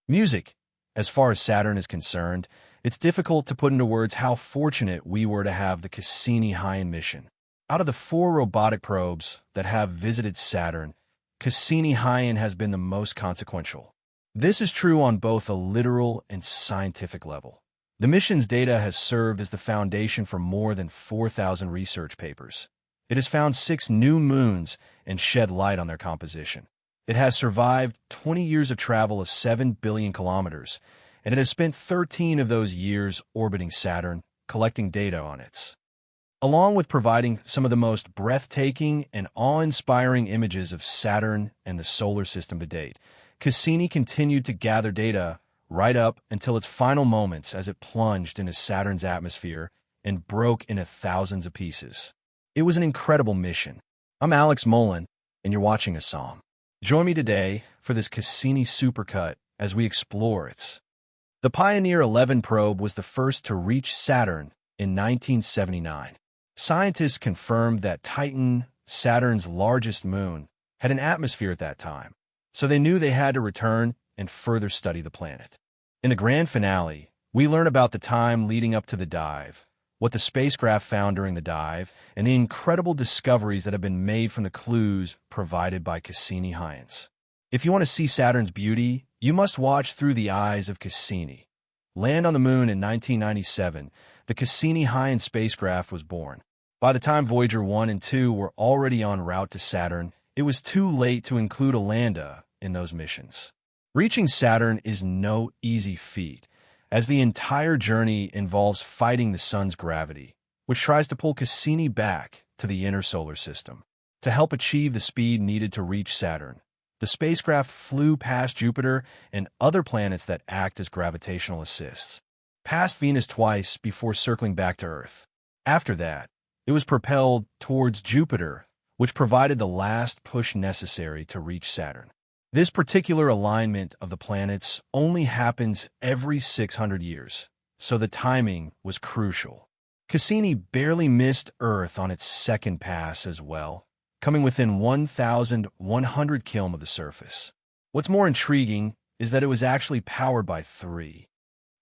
Music. As far as Saturn is concerned, it's difficult to put into words how fortunate we were to have the Cassini-Hien mission. Out of the 4 robotic probes that have visited Saturn, Cassini-Hien has been the most consequential. This is true on both a literal and scientific level. The mission's data has served as the foundation for more than 4,000 research papers. It has found 6 new moons and shed light on their composition. It has survived 20 years of travel of 7 billion kilometers, and it has spent 13 of those years orbiting Saturn, collecting data on it. Along with providing some of the most breathtaking and awe-inspiring images of Saturn and the solar system to date, Cassini continued to gather data right up until its final moments as it plunged into Saturn's atmosphere and broke into thousands of pieces. It was an incredible mission. I'm Alex Mullen, and you're watching Assam. Join me today for this Cassini supercut as we explore it. The Pioneer 11 probe was the first to reach Saturn in 1979. Scientists confirmed that Titan, Saturn's largest moon, had an atmosphere at that time, so they knew they had to return and further study the planet. In the grand finale, we learn about the time leading up to the dive, what the spacecraft found during the dive, and the incredible discoveries that have been made from the clues provided by Cassini-Hien. If you want to see Saturn's beauty, you must watch through the eyes of Cassini. Land on the moon in 1997, the Cassini-Hien spacecraft was born. By the time Voyager 1 and 2 were already en route to Saturn, it was too late to include a lander in those missions. Reaching Saturn is no easy feat, as the entire journey involves fighting the sun's gravity, which tries to pull Cassini back to the inner solar system. To help achieve the speed needed to reach Saturn, the spacecraft flew past Jupiter and other planets that act as gravitational assists, past Venus twice before circling back to Earth. After that, it was propelled towards Jupiter, which provided the last push necessary to reach Saturn. This particular alignment of the planets only happens every 600 years, so the timing was crucial. Cassini barely missed Earth on its second pass as well, coming within 1,100 km of the surface. What's more intriguing is that it was actually powered by 3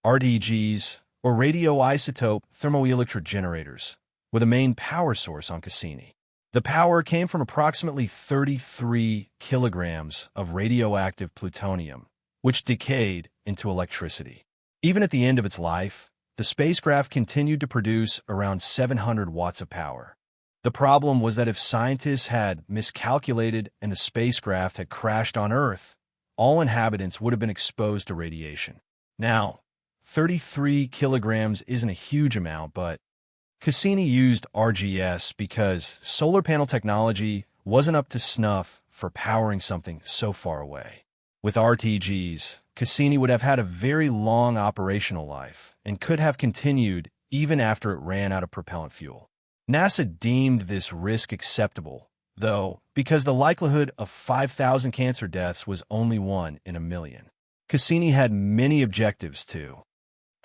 RTGs, or radioisotope thermoelectric generators, were the main power source on Cassini. The power came from approximately 33 kilograms of radioactive plutonium, which decayed into electricity. Even at the end of its life, the spacecraft continued to produce around 700 watts of power. The problem was that if scientists had miscalculated and the spacecraft had crashed on Earth, all inhabitants would have been exposed to radiation. Now, 33 kilograms isn't a huge amount, but Cassini used RGS because solar panel technology wasn't up to snuff for powering something so far away. With RTGs, Cassini would have had a very long operational life and could have continued even after it ran out of propellant fuel. NASA deemed this risk acceptable, though, because the likelihood of 5,000 cancer deaths was only 1 in a million. Cassini had many objectives too.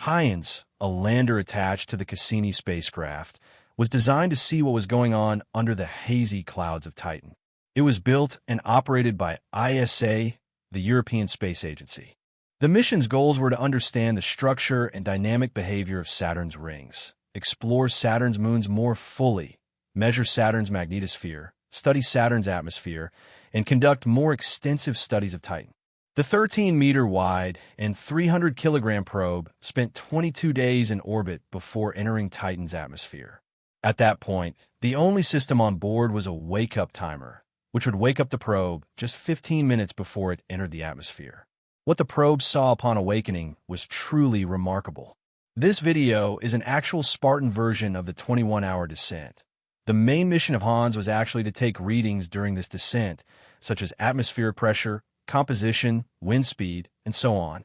Hien's, a lander attached to the Cassini spacecraft, was designed to see what was going on under the hazy clouds of Titan. It was built and operated by ISA, the European Space Agency. The mission's goals were to understand the structure and dynamic behavior of Saturn's rings, explore Saturn's moons more fully, measure Saturn's magnetosphere, study Saturn's atmosphere, and conduct more extensive studies of Titan. The 13-meter-wide and 300-kilogram probe spent 22 days in orbit before entering Titan's atmosphere. At that point, the only system on board was a wake-up timer, which would wake up the probe just 15 minutes before it entered the atmosphere. What the probe saw upon awakening was truly remarkable. This video is an actual Spartan version of the 21-hour descent. The main mission of Hans was actually to take readings during this descent, such as atmospheric pressure, composition, wind speed, and so on.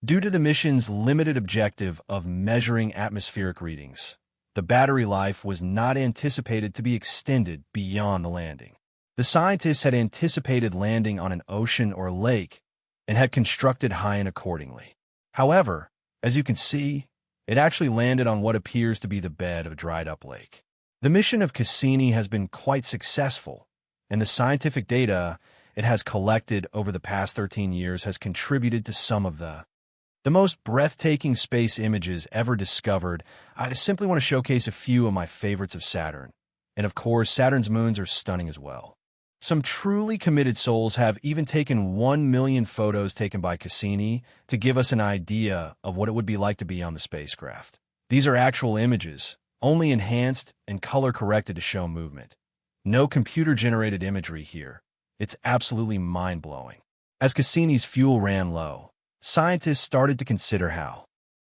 Due to the mission's limited objective of measuring atmospheric readings, the battery life was not anticipated to be extended beyond the landing. The scientists had anticipated landing on an ocean or lake and had constructed Hien accordingly. However, as you can see, it actually landed on what appears to be the bed of a dried-up lake. The mission of Cassini has been quite successful, and the scientific data it has collected over the past 13 years has contributed to some of the most breathtaking space images ever discovered. I simply want to showcase a few of my favorites of Saturn. And of course, Saturn's moons are stunning as well. Some truly committed souls have even taken 1 million photos taken by Cassini to give us an idea of what it would be like to be on the spacecraft. These are actual images, only enhanced and color-corrected to show movement. No computer-generated imagery here. It's absolutely mind-blowing. As Cassini's fuel ran low, scientists started to consider how,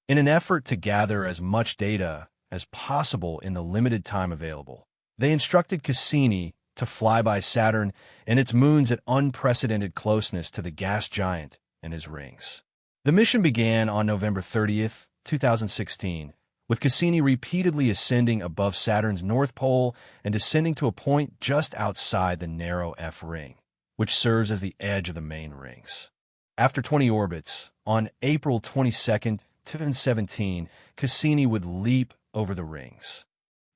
in an effort to gather as much data as possible in the limited time available, they instructed Cassini to fly by Saturn and its moons at unprecedented closeness to the gas giant and his rings. The mission began on November 30th, 2016, with Cassini repeatedly ascending above Saturn's North Pole and descending to a point just outside the narrow F ring, which serves as the edge of the main rings. After 20 orbits, on April 22, 2017, Cassini would leap over the rings.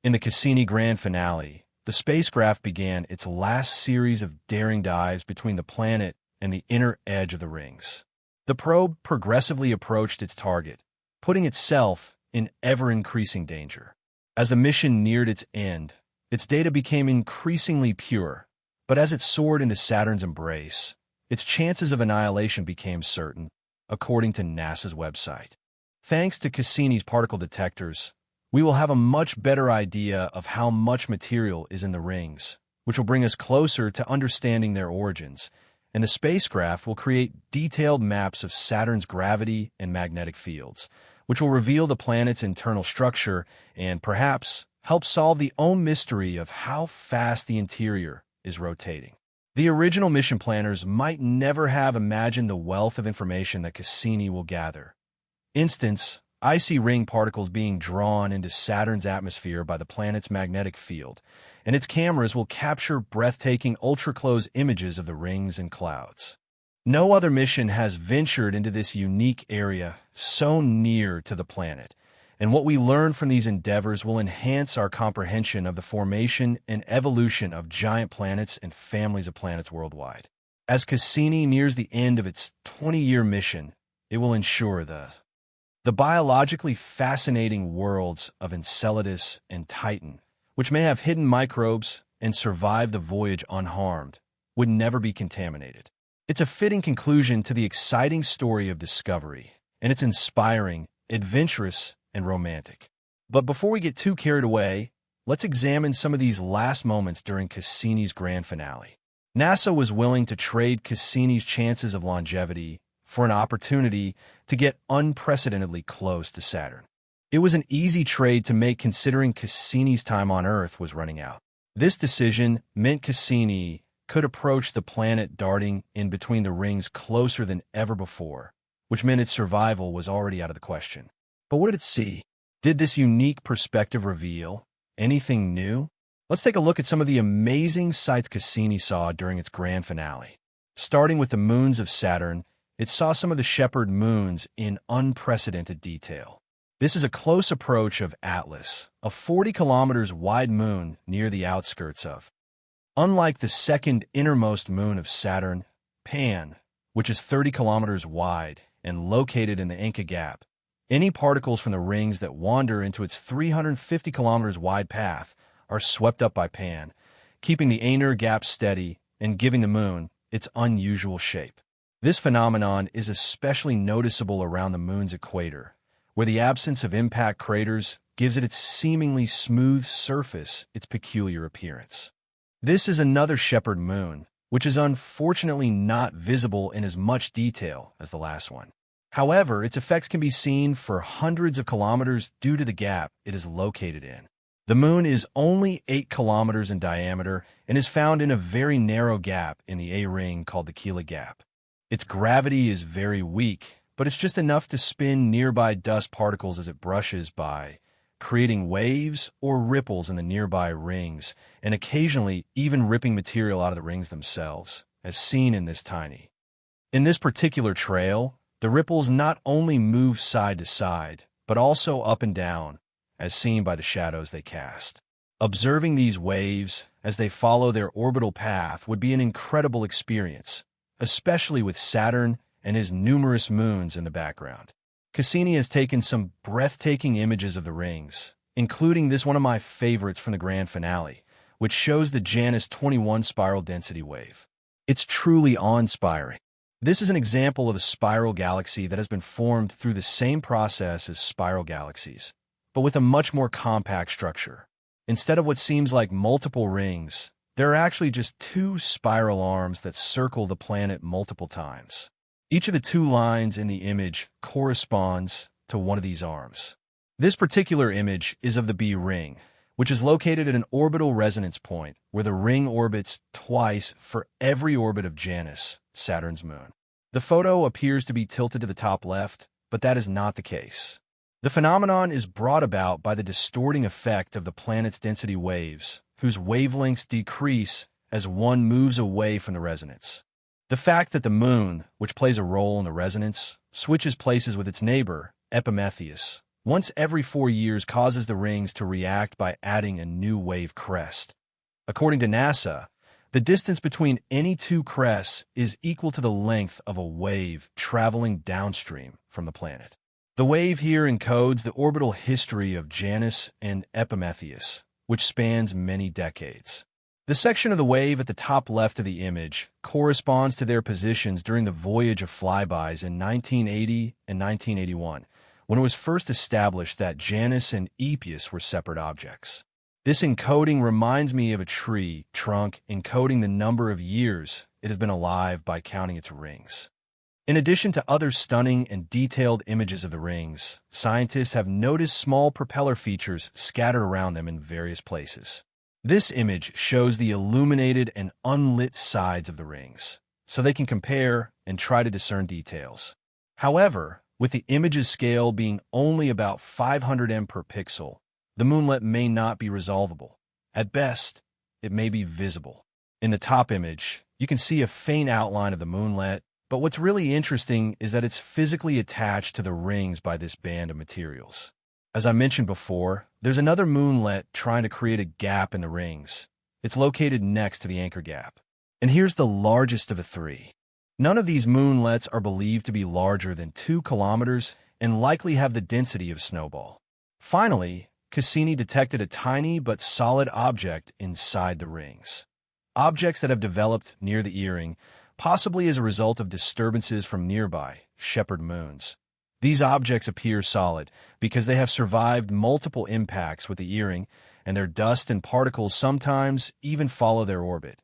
In the Cassini grand finale, the spacecraft began its last series of daring dives between the planet and the inner edge of the rings. The probe progressively approached its target, putting itself in ever-increasing danger. As the mission neared its end, its data became increasingly pure, but as it soared into Saturn's embrace, its chances of annihilation became certain, according to NASA's website. Thanks to Cassini's particle detectors, we will have a much better idea of how much material is in the rings, which will bring us closer to understanding their origins, and the spacecraft will create detailed maps of Saturn's gravity and magnetic fields, which will reveal the planet's internal structure and, perhaps, help solve the own mystery of how fast the interior is rotating. The original mission planners might never have imagined the wealth of information that Cassini will gather. Instance, icy ring particles being drawn into Saturn's atmosphere by the planet's magnetic field, and its cameras will capture breathtaking ultra-close images of the rings and clouds. No other mission has ventured into this unique area so near to the planet, and what we learn from these endeavors will enhance our comprehension of the formation and evolution of giant planets and families of planets worldwide. As Cassini nears the end of its 20-year mission, it will ensure the biologically fascinating worlds of Enceladus and Titan, which may have hidden microbes and survived the voyage unharmed, would never be contaminated. It's a fitting conclusion to the exciting story of discovery, and it's inspiring, adventurous, and romantic. But before we get too carried away, let's examine some of these last moments during Cassini's grand finale. NASA was willing to trade Cassini's chances of longevity for an opportunity to get unprecedentedly close to Saturn. It was an easy trade to make considering Cassini's time on Earth was running out. This decision meant Cassini could approach the planet darting in between the rings closer than ever before, which meant its survival was already out of the question. But what did it see? Did this unique perspective reveal anything new? Let's take a look at some of the amazing sights Cassini saw during its grand finale. Starting with the moons of Saturn, it saw some of the shepherd moons in unprecedented detail. This is a close approach of Atlas, a 40 kilometers wide moon near the outskirts of. Unlike the second innermost moon of Saturn, Pan, which is 30 kilometers wide and located in the Inca Gap, any particles from the rings that wander into its 350 kilometers wide path are swept up by Pan, keeping the inner gap steady and giving the moon its unusual shape. This phenomenon is especially noticeable around the moon's equator, where the absence of impact craters gives it its seemingly smooth surface its peculiar appearance. This is another shepherd moon, which is unfortunately not visible in as much detail as the last one. However, its effects can be seen for hundreds of kilometers due to the gap it is located in. The moon is only 8 kilometers in diameter and is found in a very narrow gap in the A ring called the Keeler Gap. Its gravity is very weak, but it's just enough to spin nearby dust particles as it brushes by, creating waves or ripples in the nearby rings, and occasionally even ripping material out of the rings themselves, as seen in this tiny. In this particular trail, the ripples not only move side to side, but also up and down, as seen by the shadows they cast. Observing these waves as they follow their orbital path would be an incredible experience, especially with Saturn and his numerous moons in the background. Cassini has taken some breathtaking images of the rings, including this one of my favorites from the grand finale, which shows the Janus 21 spiral density wave. It's truly awe-inspiring. This is an example of a spiral galaxy that has been formed through the same process as spiral galaxies, but with a much more compact structure. Instead of what seems like multiple rings, there are actually just two spiral arms that circle the planet multiple times. Each of the two lines in the image corresponds to one of these arms. This particular image is of the B ring, which is located at an orbital resonance point where the ring orbits twice for every orbit of Janus, Saturn's moon. The photo appears to be tilted to the top left, but that is not the case. The phenomenon is brought about by the distorting effect of the planet's density waves, whose wavelengths decrease as one moves away from the resonance. The fact that the moon, which plays a role in the resonance, switches places with its neighbor, Epimetheus, once every 4 years causes the rings to react by adding a new wave crest. According to NASA, the distance between any two crests is equal to the length of a wave traveling downstream from the planet. The wave here encodes the orbital history of Janus and Epimetheus, which spans many decades. The section of the wave at the top left of the image corresponds to their positions during the voyage of flybys in 1980 and 1981, when it was first established that Janus and Epius were separate objects. This encoding reminds me of a tree trunk encoding the number of years it has been alive by counting its rings. In addition to other stunning and detailed images of the rings, scientists have noticed small propeller features scattered around them in various places. This image shows the illuminated and unlit sides of the rings, so they can compare and try to discern details. However, with the image's scale being only about 500 m per pixel, the moonlet may not be resolvable. At best, it may be visible. In the top image, you can see a faint outline of the moonlet, but what's really interesting is that it's physically attached to the rings by this band of materials. As I mentioned before, there's another moonlet trying to create a gap in the rings. It's located next to the anchor gap. And here's the largest of the three. None of these moonlets are believed to be larger than 2 kilometers and likely have the density of Snowball. Finally, Cassini detected a tiny but solid object inside the rings. Objects that have developed near the earring, possibly as a result of disturbances from nearby shepherd moons. These objects appear solid because they have survived multiple impacts with the earring, and their dust and particles sometimes even follow their orbit.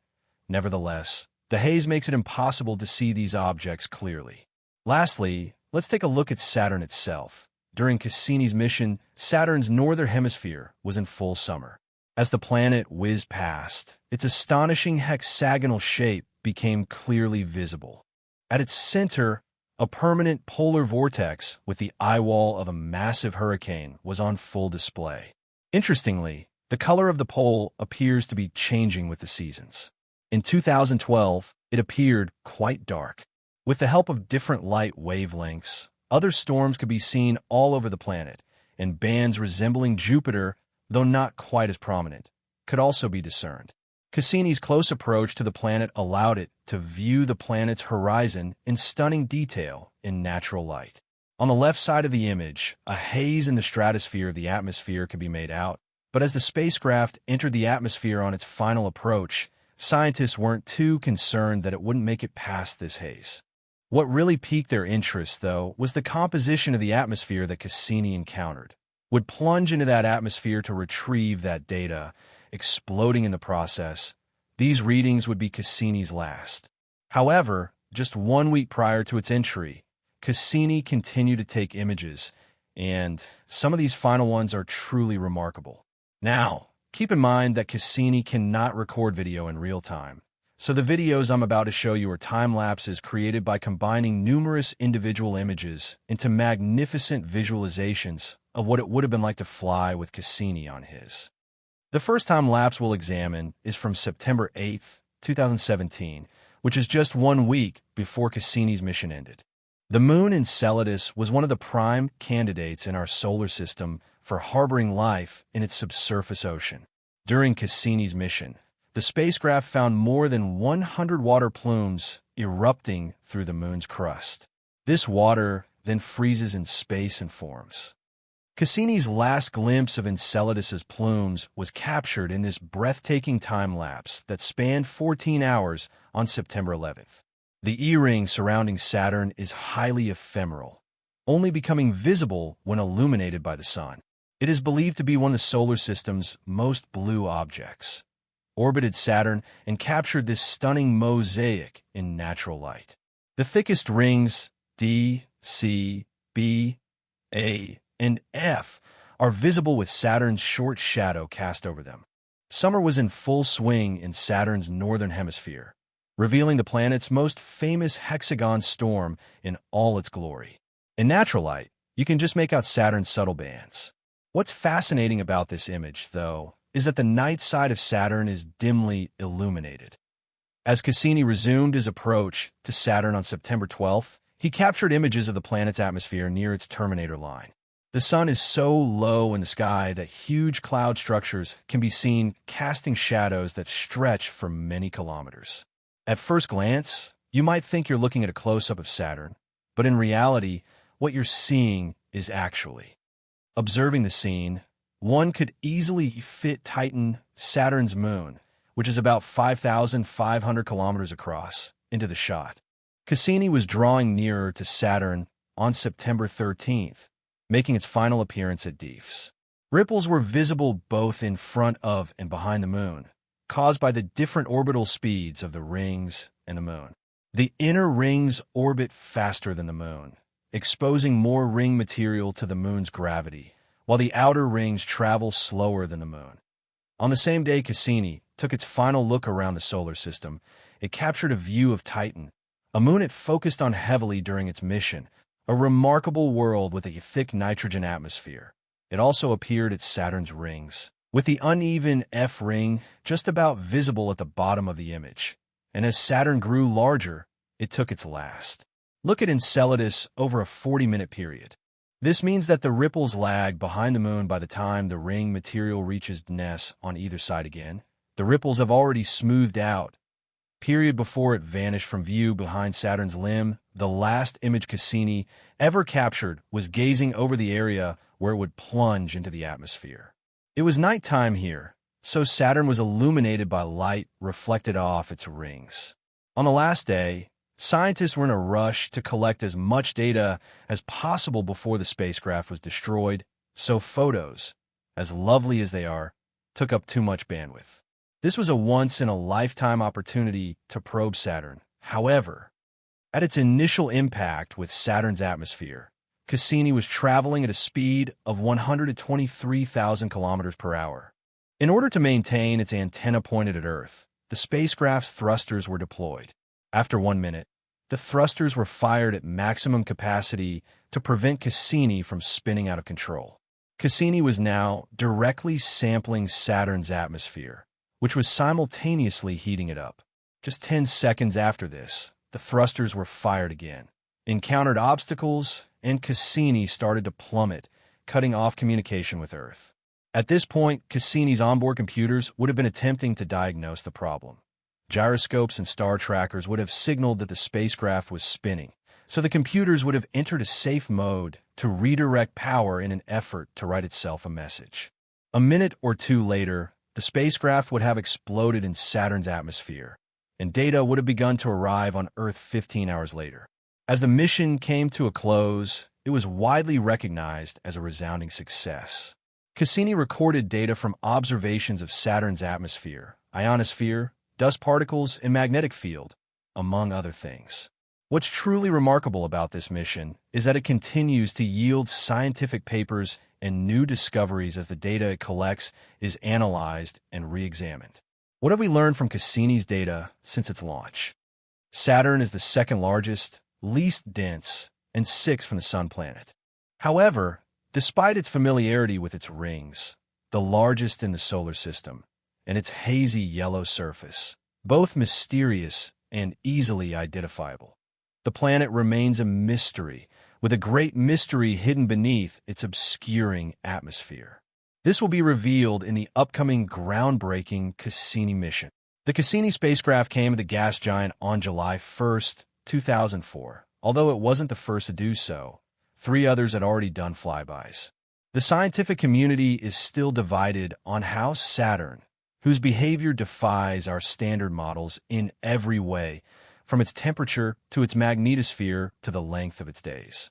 Nevertheless, the haze makes it impossible to see these objects clearly. Lastly, let's take a look at Saturn itself. During Cassini's mission, Saturn's northern hemisphere was in full summer. As the planet whizzed past, its astonishing hexagonal shape became clearly visible. At its center, a permanent polar vortex with the eye wall of a massive hurricane was on full display. Interestingly, the color of the pole appears to be changing with the seasons. In 2012, it appeared quite dark. With the help of different light wavelengths, other storms could be seen all over the planet, and bands resembling Jupiter, though not quite as prominent, could also be discerned. Cassini's close approach to the planet allowed it to view the planet's horizon in stunning detail in natural light. On the left side of the image, a haze in the stratosphere of the atmosphere could be made out, but as the spacecraft entered the atmosphere on its final approach, scientists weren't too concerned that it wouldn't make it past this haze. What really piqued their interest, though, was the composition of the atmosphere that Cassini encountered. Would plunge into that atmosphere to retrieve that data, exploding in the process. These readings would be Cassini's last. However, just 1 week prior to its entry, Cassini continued to take images, and some of these final ones are truly remarkable. Now, keep in mind that Cassini cannot record video in real time, so the videos I'm about to show you are time-lapses created by combining numerous individual images into magnificent visualizations of what it would have been like to fly with Cassini on his. The first time lapse we'll examine is from September 8th, 2017, which is just 1 week before Cassini's mission ended. The moon Enceladus was one of the prime candidates in our solar system for harboring life in its subsurface ocean. During Cassini's mission, the spacecraft found more than 100 water plumes erupting through the moon's crust. This water then freezes in space and forms. Cassini's last glimpse of Enceladus's plumes was captured in this breathtaking time-lapse that spanned 14 hours on September 11th. The E-ring surrounding Saturn is highly ephemeral, only becoming visible when illuminated by the sun. It is believed to be one of the solar system's most blue objects, orbited Saturn and captured this stunning mosaic in natural light. The thickest rings, D, C, B, A, and F, are visible with Saturn's short shadow cast over them. Summer was in full swing in Saturn's northern hemisphere, revealing the planet's most famous hexagon storm in all its glory. In natural light, you can just make out Saturn's subtle bands. What's fascinating about this image, though, is that the night side of Saturn is dimly illuminated. As Cassini resumed his approach to Saturn on September 12th, he captured images of the planet's atmosphere near its terminator line. The sun is so low in the sky that huge cloud structures can be seen casting shadows that stretch for many kilometers. At first glance, you might think you're looking at a close-up of Saturn, but in reality, what you're seeing is actually. Observing the scene, one could easily fit Titan, Saturn's moon, which is about 5,500 kilometers across, into the shot. Cassini was drawing nearer to Saturn on September 13th, making its final appearance at Dives. Ripples were visible both in front of and behind the moon, caused by the different orbital speeds of the rings and the moon. The inner rings orbit faster than the moon, exposing more ring material to the moon's gravity, while the outer rings travel slower than the moon. On the same day Cassini took its final look around the solar system, it captured a view of Titan, a moon it focused on heavily during its mission, a remarkable world with a thick nitrogen atmosphere. It also appeared at Saturn's rings, with the uneven F ring just about visible at the bottom of the image. And as Saturn grew larger, it took its last look at Enceladus over a 40-minute period. This means that the ripples lag behind the moon by the time the ring material reaches Ness on either side again. The ripples have already smoothed out. Period before it vanished from view behind Saturn's limb, the last image Cassini ever captured was gazing over the area where it would plunge into the atmosphere. It was nighttime here, so Saturn was illuminated by light reflected off its rings. On the last day, scientists were in a rush to collect as much data as possible before the spacecraft was destroyed, so photos, as lovely as they are, took up too much bandwidth. This was a once-in-a-lifetime opportunity to probe Saturn. However, at its initial impact with Saturn's atmosphere, Cassini was traveling at a speed of 123,000 kilometers per hour. In order to maintain its antenna pointed at Earth, the spacecraft's thrusters were deployed. After 1 minute, the thrusters were fired at maximum capacity to prevent Cassini from spinning out of control. Cassini was now directly sampling Saturn's atmosphere, which was simultaneously heating it up. Just 10 seconds after this, the thrusters were fired again, encountered obstacles, and Cassini started to plummet, cutting off communication with Earth. At this point, Cassini's onboard computers would have been attempting to diagnose the problem. Gyroscopes and star trackers would have signaled that the spacecraft was spinning, so the computers would have entered a safe mode to redirect power in an effort to write itself a message. A minute or two later, the spacecraft would have exploded in Saturn's atmosphere, and data would have begun to arrive on Earth 15 hours later. As the mission came to a close, it was widely recognized as a resounding success. Cassini recorded data from observations of Saturn's atmosphere, ionosphere, dust particles, and magnetic field, among other things. What's truly remarkable about this mission is that it continues to yield scientific papers and new discoveries as the data it collects is analyzed and re-examined. What have we learned from Cassini's data since its launch? Saturn is the second largest, least dense, and sixth from the Sun planet. However, despite its familiarity with its rings, the largest in the solar system, and its hazy yellow surface, both mysterious and easily identifiable, the planet remains a mystery, with a great mystery hidden beneath its obscuring atmosphere. This will be revealed in the upcoming groundbreaking Cassini mission. The Cassini spacecraft came to the gas giant on July 1, 2004. Although it wasn't the first to do so, 3 others had already done flybys. The scientific community is still divided on how Saturn, whose behavior defies our standard models in every way, from its temperature to its magnetosphere to the length of its days.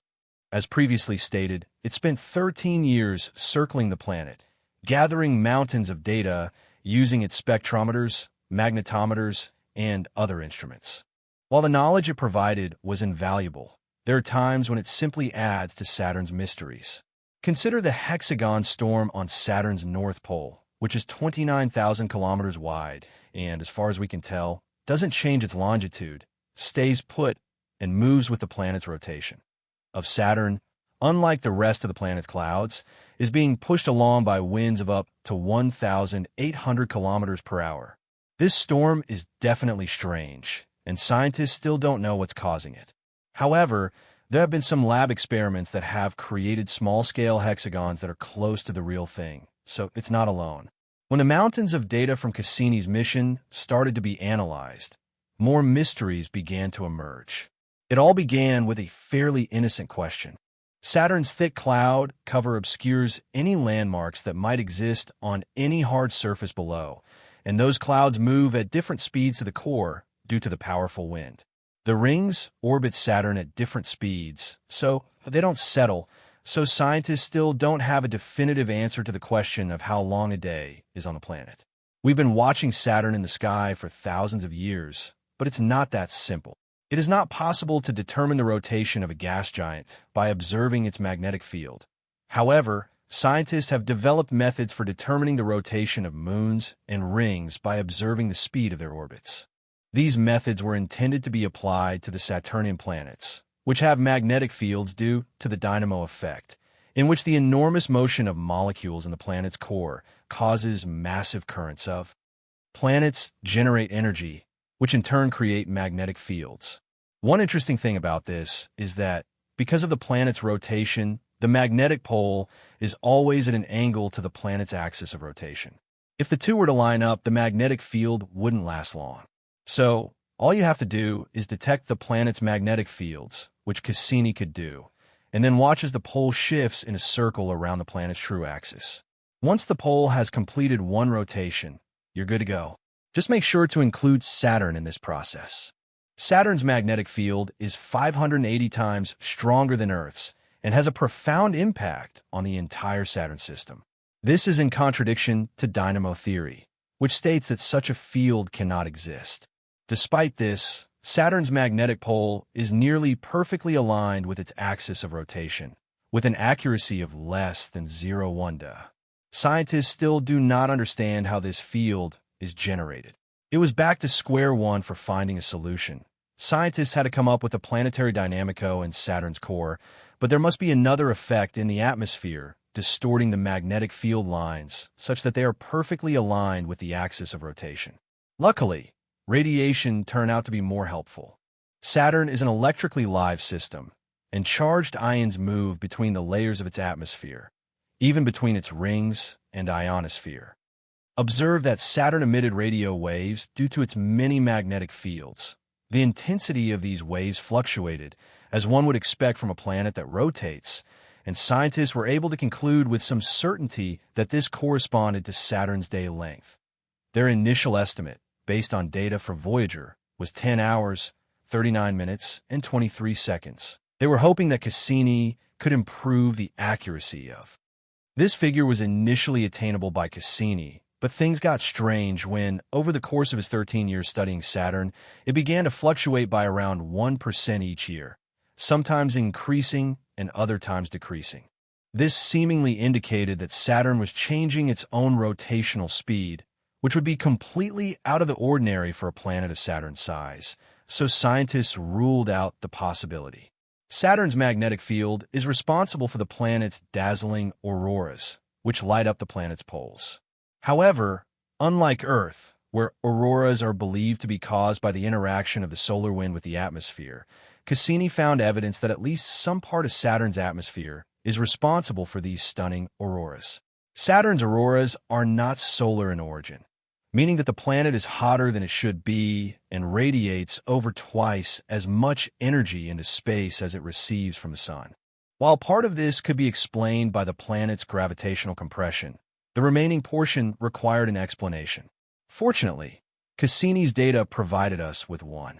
As previously stated, it spent 13 years circling the planet, gathering mountains of data using its spectrometers, magnetometers, and other instruments. While the knowledge it provided was invaluable, there are times when it simply adds to Saturn's mysteries. Consider the hexagon storm on Saturn's North Pole, which is 29,000 kilometers wide and, as far as we can tell, doesn't change its longitude, stays put, and moves with the planet's rotation. Of Saturn, unlike the rest of the planet's clouds, is being pushed along by winds of up to 1,800 kilometers per hour. This storm is definitely strange, and scientists still don't know what's causing it. However, there have been some lab experiments that have created small-scale hexagons that are close to the real thing, so it's not alone. When the mountains of data from Cassini's mission started to be analyzed, more mysteries began to emerge. It all began with a fairly innocent question. Saturn's thick cloud cover obscures any landmarks that might exist on any hard surface below, and those clouds move at different speeds to the core due to the powerful wind. The rings orbit Saturn at different speeds, so they don't settle, so scientists still don't have a definitive answer to the question of how long a day is on the planet. We've been watching Saturn in the sky for thousands of years, but it's not that simple. It is not possible to determine the rotation of a gas giant by observing its magnetic field. However, scientists have developed methods for determining the rotation of moons and rings by observing the speed of their orbits. These methods were intended to be applied to the Saturnian planets, which have magnetic fields due to the dynamo effect, in which the enormous motion of molecules in the planet's core causes massive currents of. Planets generate energy, which in turn create magnetic fields. One interesting thing about this is that, because of the planet's rotation, the magnetic pole is always at an angle to the planet's axis of rotation. If the two were to line up, the magnetic field wouldn't last long. So, all you have to do is detect the planet's magnetic fields, which Cassini could do, and then watch as the pole shifts in a circle around the planet's true axis. Once the pole has completed one rotation, you're good to go. Just make sure to include Saturn in this process. Saturn's magnetic field is 580 times stronger than Earth's and has a profound impact on the entire Saturn system. This is in contradiction to dynamo theory, which states that such a field cannot exist. Despite this, Saturn's magnetic pole is nearly perfectly aligned with its axis of rotation, with an accuracy of less than 0.1 Da. Scientists still do not understand how this field is generated. It was back to square one for finding a solution. Scientists had to come up with a planetary dynamico in Saturn's core, but there must be another effect in the atmosphere distorting the magnetic field lines such that they are perfectly aligned with the axis of rotation. Luckily, radiation turned out to be more helpful. Saturn is an electrically live system, and charged ions move between the layers of its atmosphere, even between its rings and ionosphere. Observe that Saturn emitted radio waves due to its many magnetic fields. The intensity of these waves fluctuated, as one would expect from a planet that rotates, and scientists were able to conclude with some certainty that this corresponded to Saturn's day length. Their initial estimate, based on data from Voyager, was 10 hours, 39 minutes, and 23 seconds. They were hoping that Cassini could improve the accuracy of. This figure was initially attainable by Cassini, but things got strange when, over the course of his 13 years studying Saturn, it began to fluctuate by around 1% each year, sometimes increasing and other times decreasing. This seemingly indicated that Saturn was changing its own rotational speed, which would be completely out of the ordinary for a planet of Saturn's size, so scientists ruled out the possibility. Saturn's magnetic field is responsible for the planet's dazzling auroras, which light up the planet's poles. However, unlike Earth, where auroras are believed to be caused by the interaction of the solar wind with the atmosphere, Cassini found evidence that at least some part of Saturn's atmosphere is responsible for these stunning auroras. Saturn's auroras are not solar in origin, meaning that the planet is hotter than it should be and radiates over twice as much energy into space as it receives from the Sun. While part of this could be explained by the planet's gravitational compression, the remaining portion required an explanation. Fortunately, Cassini's data provided us with one.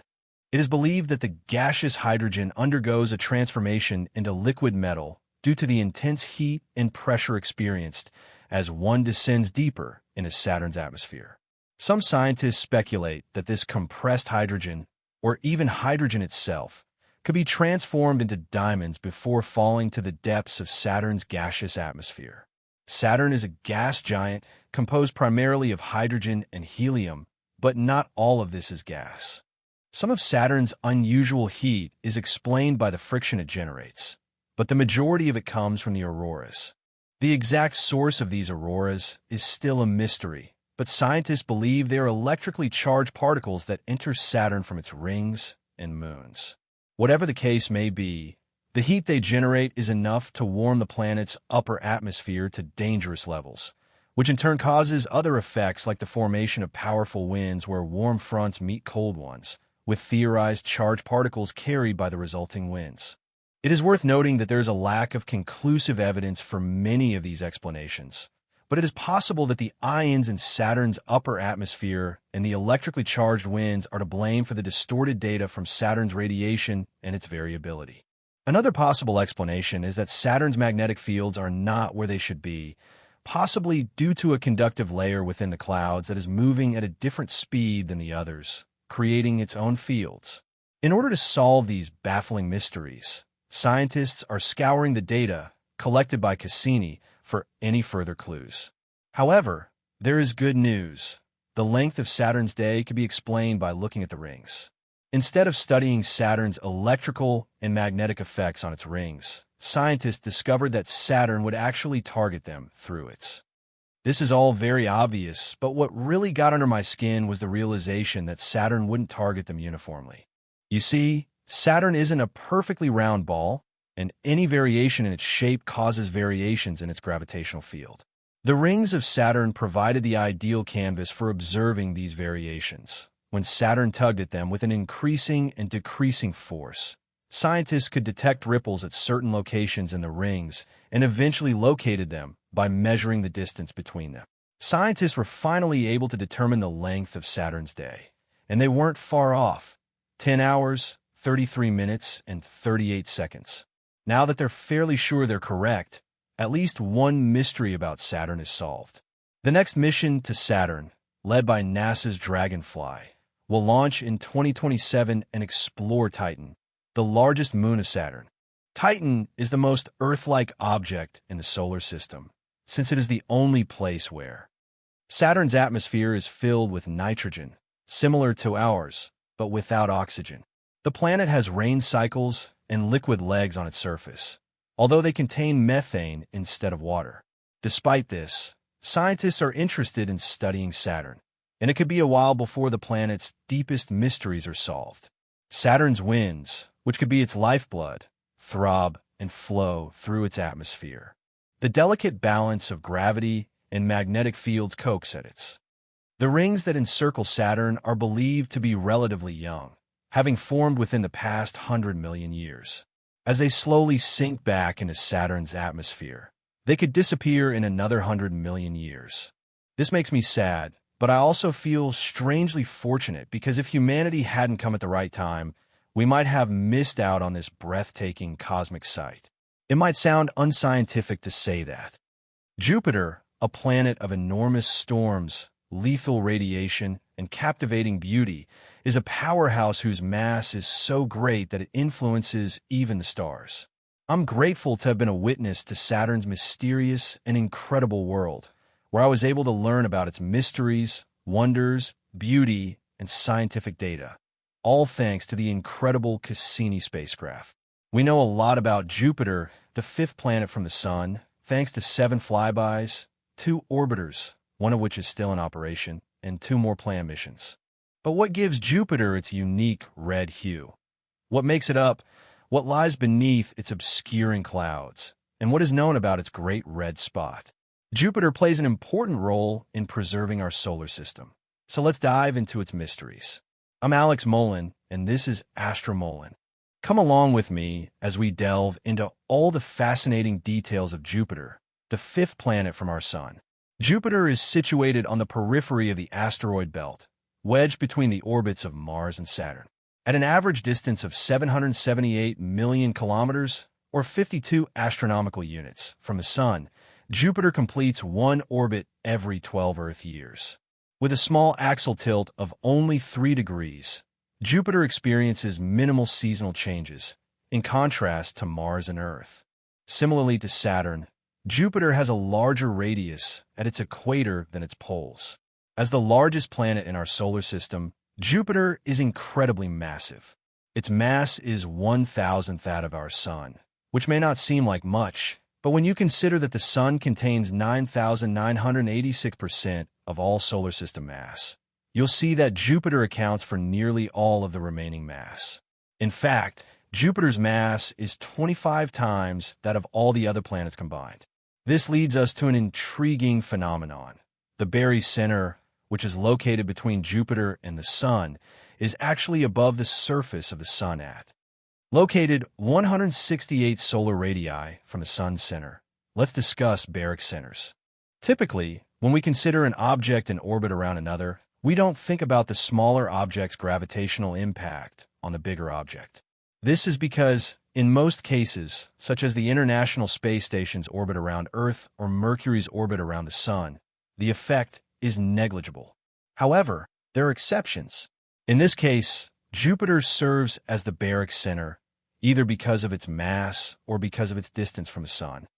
It is believed that the gaseous hydrogen undergoes a transformation into liquid metal due to the intense heat and pressure experienced as one descends deeper into Saturn's atmosphere. Some scientists speculate that this compressed hydrogen, or even hydrogen itself, could be transformed into diamonds before falling to the depths of Saturn's gaseous atmosphere. Saturn is a gas giant composed primarily of hydrogen and helium, but not all of this is gas. Some of Saturn's unusual heat is explained by the friction it generates, but the majority of it comes from the auroras. The exact source of these auroras is still a mystery, but scientists believe they are electrically charged particles that enter Saturn from its rings and moons. Whatever the case may be, the heat they generate is enough to warm the planet's upper atmosphere to dangerous levels, which in turn causes other effects like the formation of powerful winds where warm fronts meet cold ones, with theorized charged particles carried by the resulting winds. It is worth noting that there is a lack of conclusive evidence for many of these explanations, but it is possible that the ions in Saturn's upper atmosphere and the electrically charged winds are to blame for the distorted data from Saturn's radiation and its variability. Another possible explanation is that Saturn's magnetic fields are not where they should be, possibly due to a conductive layer within the clouds that is moving at a different speed than the others, creating its own fields. In order to solve these baffling mysteries, scientists are scouring the data collected by Cassini for any further clues. However, there is good news. The length of Saturn's day can be explained by looking at the rings. Instead of studying Saturn's electrical and magnetic effects on its rings, scientists discovered that Saturn would actually target them through its. This is all very obvious, but what really got under my skin was the realization that Saturn wouldn't target them uniformly. You see, Saturn isn't a perfectly round ball, and any variation in its shape causes variations in its gravitational field. The rings of Saturn provided the ideal canvas for observing these variations. When Saturn tugged at them with an increasing and decreasing force, scientists could detect ripples at certain locations in the rings and eventually located them by measuring the distance between them. Scientists were finally able to determine the length of Saturn's day, and they weren't far off: 10 hours, 33 minutes, and 38 seconds. Now that they're fairly sure they're correct, at least one mystery about Saturn is solved. The next mission to Saturn, led by NASA's Dragonfly, will launch in 2027 and explore Titan, the largest moon of Saturn. Titan is the most Earth-like object in the solar system, since it is the only place where Saturn's atmosphere is filled with nitrogen, similar to ours, but without oxygen. The planet has rain cycles and liquid legs on its surface, although they contain methane instead of water. Despite this, scientists are interested in studying Saturn, and it could be a while before the planet's deepest mysteries are solved. Saturn's winds, which could be its lifeblood, throb and flow through its atmosphere. The delicate balance of gravity and magnetic fields coax at it. The rings that encircle Saturn are believed to be relatively young, having formed within the past 100 million years. As they slowly sink back into Saturn's atmosphere, they could disappear in another 100 million years. This makes me sad, but I also feel strangely fortunate because if humanity hadn't come at the right time, we might have missed out on this breathtaking cosmic sight. It might sound unscientific to say that. Jupiter, a planet of enormous storms, lethal radiation, and captivating beauty, is a powerhouse whose mass is so great that it influences even the stars. I'm grateful to have been a witness to Saturn's mysterious and incredible world, where I was able to learn about its mysteries, wonders, beauty, and scientific data, all thanks to the incredible Cassini spacecraft. We know a lot about Jupiter, the fifth planet from the Sun, thanks to 7 flybys, 2 orbiters, one of which is still in operation, and 2 more planned missions. But what gives Jupiter its unique red hue? What makes it up? What lies beneath its obscuring clouds? And what is known about its great red spot? Jupiter plays an important role in preserving our solar system. So let's dive into its mysteries. I'm Alex Mullen, and this is Astro Mullen. Come along with me as we delve into all the fascinating details of Jupiter, the fifth planet from our Sun. Jupiter is situated on the periphery of the asteroid belt, wedged between the orbits of Mars and Saturn. At an average distance of 778 million kilometers, or 52 astronomical units, from the Sun, Jupiter completes one orbit every 12 Earth years. With a small axial tilt of only 3 degrees, Jupiter experiences minimal seasonal changes, in contrast to Mars and Earth. Similarly to Saturn, Jupiter has a larger radius at its equator than its poles. As the largest planet in our solar system, Jupiter is incredibly massive. Its mass is 1,000th that of our Sun, which may not seem like much, but when you consider that the Sun contains 9,986% of all solar system mass, you'll see that Jupiter accounts for nearly all of the remaining mass. In fact, Jupiter's mass is 25 times that of all the other planets combined. This leads us to an intriguing phenomenon. The Barry Center, which is located between Jupiter and the Sun, is actually above the surface of the Sun located 168 solar radii from the Sun's center. Let's discuss Baryc centers. Typically, when we consider an object in orbit around another, we don't think about the smaller object's gravitational impact on the bigger object. This is because, in most cases, such as the International Space Station's orbit around Earth or Mercury's orbit around the Sun, the effect is negligible. However, there are exceptions. In this case, Jupiter serves as the Baryc center, either because of its mass or because of its distance from the Sun.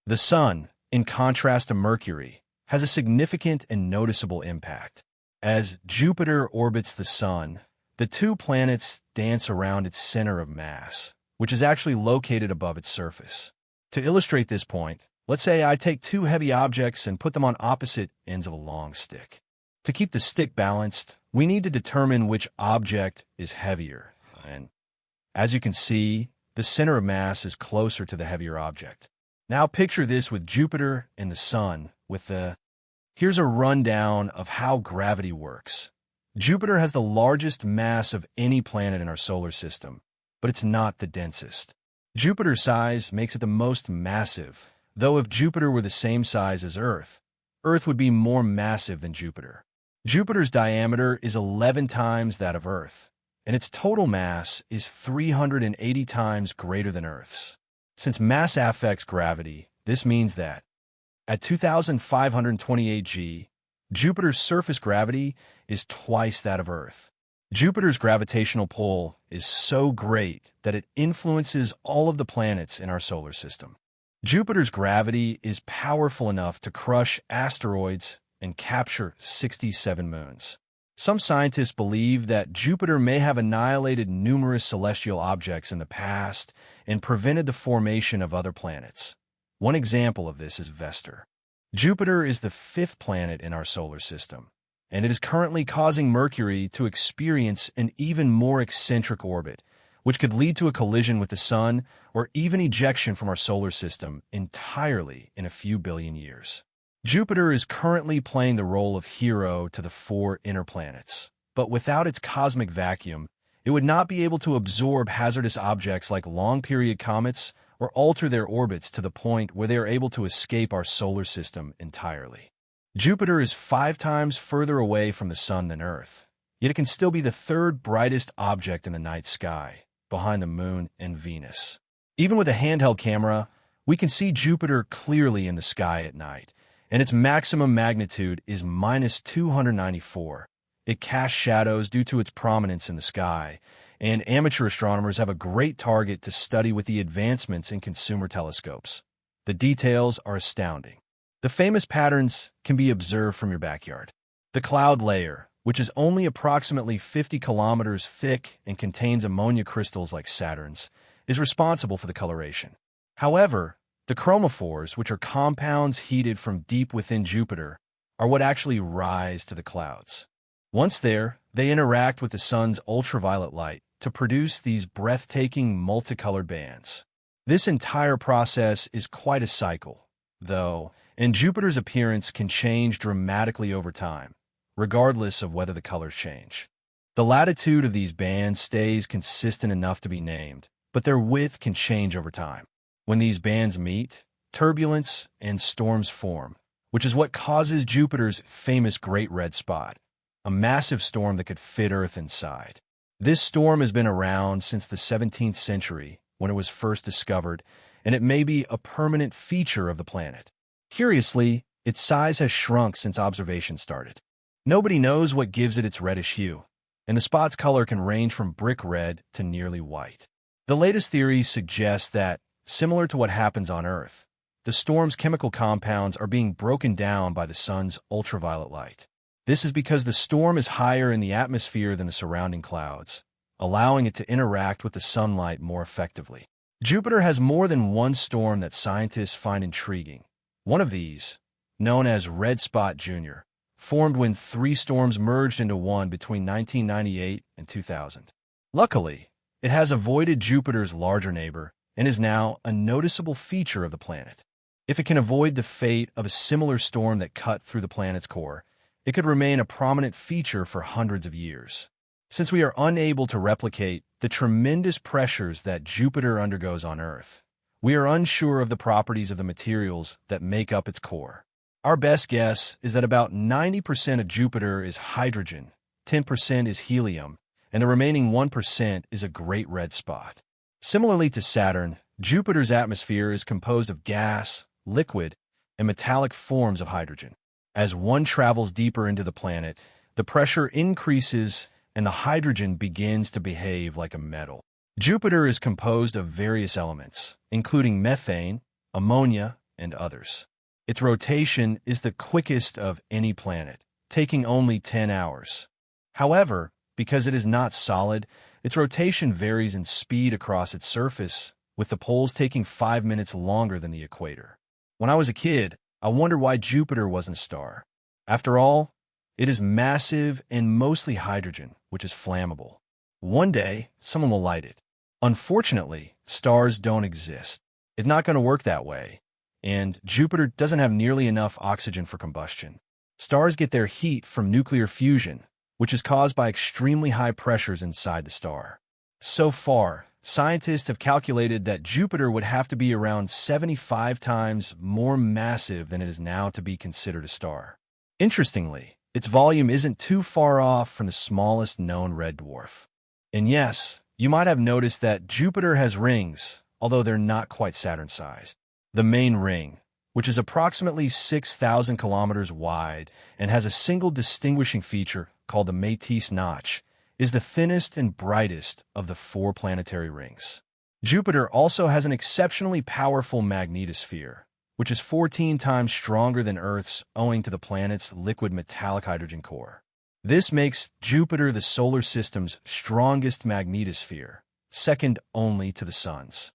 The Sun, in contrast to Mercury, has a significant and noticeable impact. As Jupiter orbits the Sun, the two planets dance around its center of mass, which is actually located above its surface. To illustrate this point, let's say I take two heavy objects and put them on opposite ends of a long stick. To keep the stick balanced, we need to determine which object is heavier. And as you can see, the center of mass is closer to the heavier object. Now picture this with Jupiter and the Sun Here's a rundown of how gravity works. Jupiter has the largest mass of any planet in our solar system, but it's not the densest. Jupiter's size makes it the most massive, though if Jupiter were the same size as Earth, Earth would be more massive than Jupiter. Jupiter's diameter is 11 times that of Earth, and its total mass is 380 times greater than Earth's. Since mass affects gravity, this means that at 2,528 g, Jupiter's surface gravity is twice that of Earth. Jupiter's gravitational pull is so great that it influences all of the planets in our solar system. Jupiter's gravity is powerful enough to crush asteroids and capture 67 moons. Some scientists believe that Jupiter may have annihilated numerous celestial objects in the past and prevented the formation of other planets. One example of this is Vesta. Jupiter is the fifth planet in our solar system, and it is currently causing Mercury to experience an even more eccentric orbit, which could lead to a collision with the Sun or even ejection from our solar system entirely in a few billion years. Jupiter is currently playing the role of hero to the four inner planets, but without its cosmic vacuum, it would not be able to absorb hazardous objects like long-period comets or alter their orbits to the point where they are able to escape our solar system entirely. Jupiter is 5 times further away from the Sun than Earth, yet it can still be the third brightest object in the night sky, behind the Moon and Venus. Even with a handheld camera, we can see Jupiter clearly in the sky at night, and its maximum magnitude is -294. It casts shadows due to its prominence in the sky, and amateur astronomers have a great target to study with the advancements in consumer telescopes. The details are astounding. The famous patterns can be observed from your backyard. The cloud layer, which is only approximately 50 kilometers thick and contains ammonia crystals like Saturn's, is responsible for the coloration. However, the chromophores, which are compounds heated from deep within Jupiter, are what actually rise to the clouds. Once there, they interact with the Sun's ultraviolet light to produce these breathtaking multicolored bands. This entire process is quite a cycle, though and Jupiter's appearance can change dramatically over time, regardless of whether the colors change. The latitude of these bands stays consistent enough to be named, but their width can change over time. When these bands meet, turbulence and storms form, which is what causes Jupiter's famous Great Red Spot, a massive storm that could fit Earth inside. This storm has been around since the 17th century, when it was first discovered, and it may be a permanent feature of the planet. Curiously, its size has shrunk since observation started. Nobody knows what gives it its reddish hue, and the spot's color can range from brick red to nearly white. The latest theories suggest that, similar to what happens on Earth, the storm's chemical compounds are being broken down by the sun's ultraviolet light. This is because the storm is higher in the atmosphere than the surrounding clouds, allowing it to interact with the sunlight more effectively. Jupiter has more than one storm that scientists find intriguing. One of these, known as Red Spot Jr., formed when 3 storms merged into one between 1998 and 2000. Luckily, it has avoided Jupiter's larger neighbor and is now a noticeable feature of the planet. If it can avoid the fate of a similar storm that cut through the planet's core, it could remain a prominent feature for hundreds of years. Since we are unable to replicate the tremendous pressures that Jupiter undergoes on Earth, we are unsure of the properties of the materials that make up its core. Our best guess is that about 90% of Jupiter is hydrogen, 10% is helium, and the remaining 1% is a great red spot. Similarly to Saturn, Jupiter's atmosphere is composed of gas, liquid, and metallic forms of hydrogen. As one travels deeper into the planet, the pressure increases and the hydrogen begins to behave like a metal. Jupiter is composed of various elements, including methane, ammonia, and others. Its rotation is the quickest of any planet, taking only 10 hours. However, because it is not solid, its rotation varies in speed across its surface, with the poles taking 5 minutes longer than the equator. When I was a kid, I wondered why Jupiter wasn't a star. After all, it is massive and mostly hydrogen, which is flammable. One day, someone will light it. Unfortunately, stars don't exist. It's not going to work that way, and Jupiter doesn't have nearly enough oxygen for combustion. Stars get their heat from nuclear fusion, which is caused by extremely high pressures inside the star. So far, scientists have calculated that Jupiter would have to be around 75 times more massive than it is now to be considered a star. Interestingly, its volume isn't too far off from the smallest known red dwarf. And yes, you might have noticed that Jupiter has rings, although they're not quite Saturn-sized. The main ring, which is approximately 6,000 kilometers wide and has a single distinguishing feature called the Métis notch, is the thinnest and brightest of the 4 planetary rings. Jupiter also has an exceptionally powerful magnetosphere, which is 14 times stronger than Earth's owing to the planet's liquid metallic hydrogen core. This makes Jupiter the solar system's strongest magnetosphere, second only to the Sun's.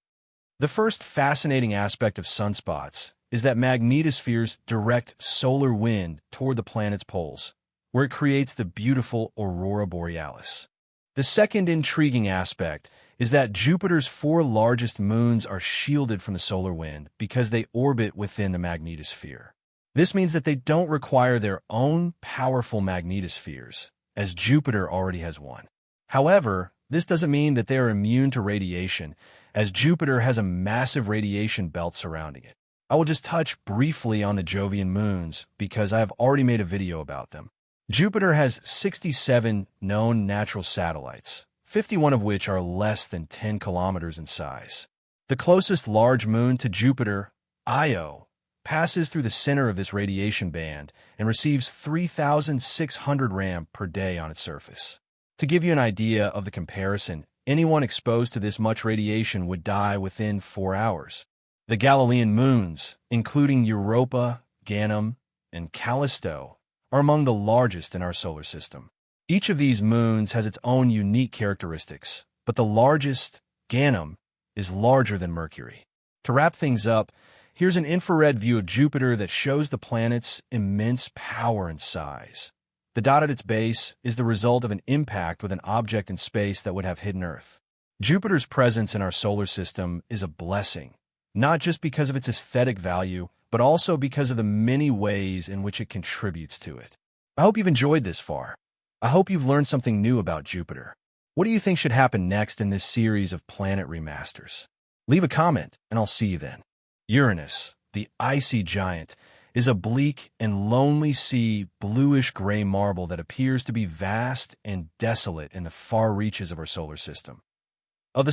The first fascinating aspect of sunspots is that magnetospheres direct solar wind toward the planet's poles, where it creates the beautiful aurora borealis. The second intriguing aspect is that Jupiter's 4 largest moons are shielded from the solar wind because they orbit within the magnetosphere. This means that they don't require their own powerful magnetospheres, as Jupiter already has one. However, this doesn't mean that they are immune to radiation, as Jupiter has a massive radiation belt surrounding it. I will just touch briefly on the Jovian moons because I have already made a video about them. Jupiter has 67 known natural satellites, 51 of which are less than 10 kilometers in size. The closest large moon to Jupiter, Io, passes through the center of this radiation band and receives 3,600 rad per day on its surface. To give you an idea of the comparison, anyone exposed to this much radiation would die within 4 hours. The Galilean moons, including Europa, Ganem, and Callisto, are among the largest in our solar system. Each of these moons has its own unique characteristics, but the largest, Ganem, is larger than Mercury. To wrap things up, here's an infrared view of Jupiter that shows the planet's immense power and size. The dot at its base is the result of an impact with an object in space that would have hidden Earth. Jupiter's presence in our solar system is a blessing, not just because of its aesthetic value, but also because of the many ways in which it contributes to it. I hope you've enjoyed this far. I hope you've learned something new about Jupiter. What do you think should happen next in this series of planet remasters? Leave a comment, and I'll see you then. Uranus, the icy giant, is a bleak and lonely sea, bluish-gray marble that appears to be vast and desolate in the far reaches of our solar system. But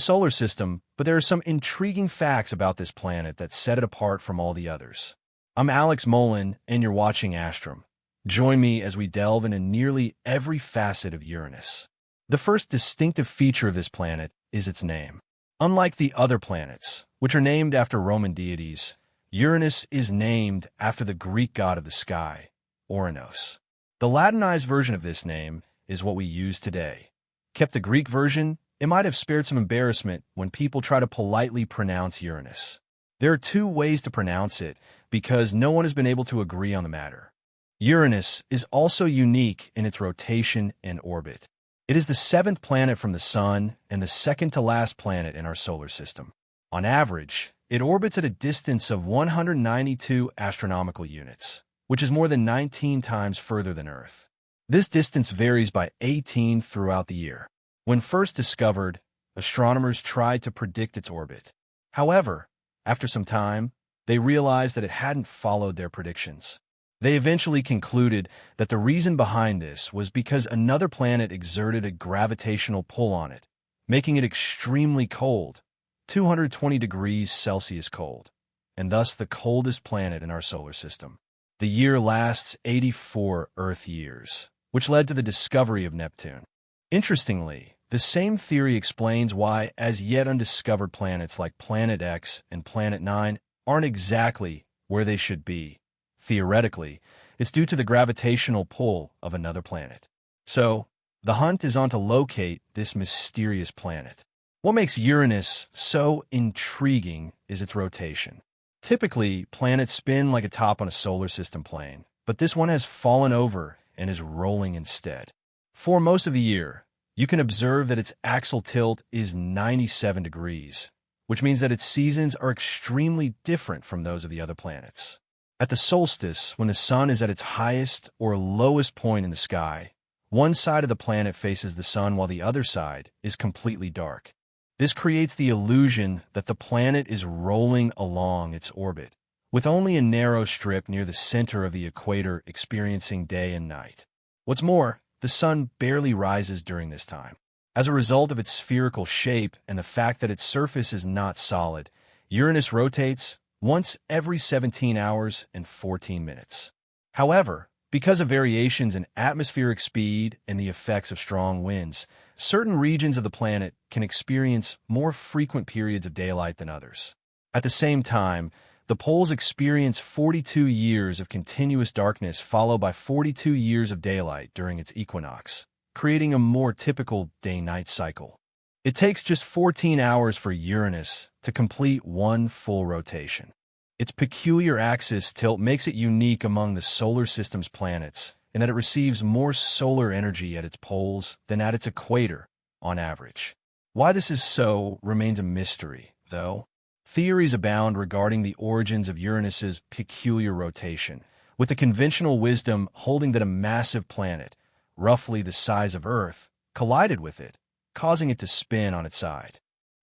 there are some intriguing facts about this planet that set it apart from all the others. I'm Alex Mullen, and you're watching Astrum. Join me as we delve into nearly every facet of Uranus. The first distinctive feature of this planet is its name. Unlike the other planets, which are named after Roman deities, Uranus is named after the Greek god of the sky, Uranus. The Latinized version of this name is what we use today. Kept the Greek version, it might have spared some embarrassment when people try to politely pronounce Uranus. There are two ways to pronounce it because no one has been able to agree on the matter. Uranus is also unique in its rotation and orbit. It is the seventh planet from the Sun and the second-to-last planet in our solar system. On average, it orbits at a distance of 192 astronomical units, which is more than 19 times further than Earth. This distance varies by 18 throughout the year. When first discovered, astronomers tried to predict its orbit. However, after some time, they realized that it hadn't followed their predictions. They eventually concluded that the reason behind this was because another planet exerted a gravitational pull on it, making it extremely cold, 220 degrees Celsius cold, and thus the coldest planet in our solar system. The year lasts 84 Earth years, which led to the discovery of Neptune. Interestingly, the same theory explains why as yet undiscovered planets like Planet X and Planet 9 aren't exactly where they should be. Theoretically, it's due to the gravitational pull of another planet. So, the hunt is on to locate this mysterious planet. What makes Uranus so intriguing is its rotation. Typically, planets spin like a top on a solar system plane, but this one has fallen over and is rolling instead. For most of the year, you can observe that its axial tilt is 97 degrees, which means that its seasons are extremely different from those of the other planets. At the solstice, when the sun is at its highest or lowest point in the sky, one side of the planet faces the sun while the other side is completely dark. This creates the illusion that the planet is rolling along its orbit, with only a narrow strip near the center of the equator experiencing day and night. What's more, the sun barely rises during this time. As a result of its spherical shape and the fact that its surface is not solid, Uranus rotates once every 17 hours and 14 minutes. However, because of variations in atmospheric speed and the effects of strong winds, certain regions of the planet can experience more frequent periods of daylight than others. At the same time, the poles experience 42 years of continuous darkness followed by 42 years of daylight during its equinox, creating a more typical day-night cycle. It takes just 14 hours for Uranus to complete one full rotation. Its peculiar axis tilt makes it unique among the solar system's planets in that it receives more solar energy at its poles than at its equator, on average. Why this is so remains a mystery, though. Theories abound regarding the origins of Uranus's peculiar rotation, with the conventional wisdom holding that a massive planet, roughly the size of Earth, collided with it, causing it to spin on its side.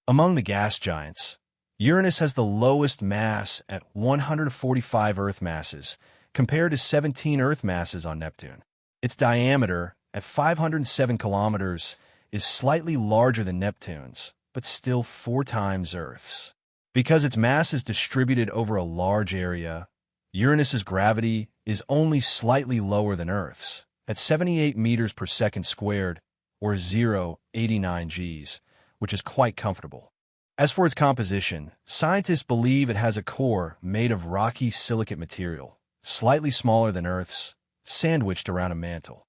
Among the gas giants, Uranus has the lowest mass at 145 Earth masses, compared to 17 Earth masses on Neptune. Its diameter, at 507 kilometers, is slightly larger than Neptune's, but still 4 times Earth's. Because its mass is distributed over a large area, Uranus's gravity is only slightly lower than Earth's, at 78 meters per second squared, or 0.89 Gs, which is quite comfortable. As for its composition, scientists believe it has a core made of rocky silicate material, slightly smaller than Earth's, sandwiched around a mantle.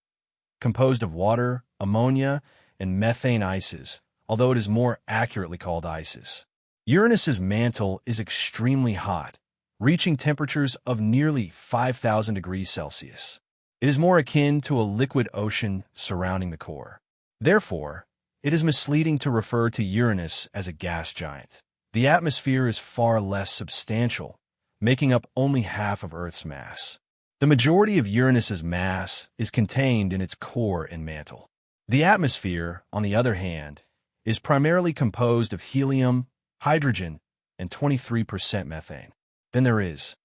Composed of water, ammonia, and methane ices, although it is more accurately called ices. Uranus's mantle is extremely hot, reaching temperatures of nearly 5,000 degrees Celsius. It is more akin to a liquid ocean surrounding the core. Therefore, it is misleading to refer to Uranus as a gas giant. The atmosphere is far less substantial, making up only half of Earth's mass. The majority of Uranus's mass is contained in its core and mantle. The atmosphere, on the other hand, is primarily composed of helium, hydrogen, and 23% methane. Then there is.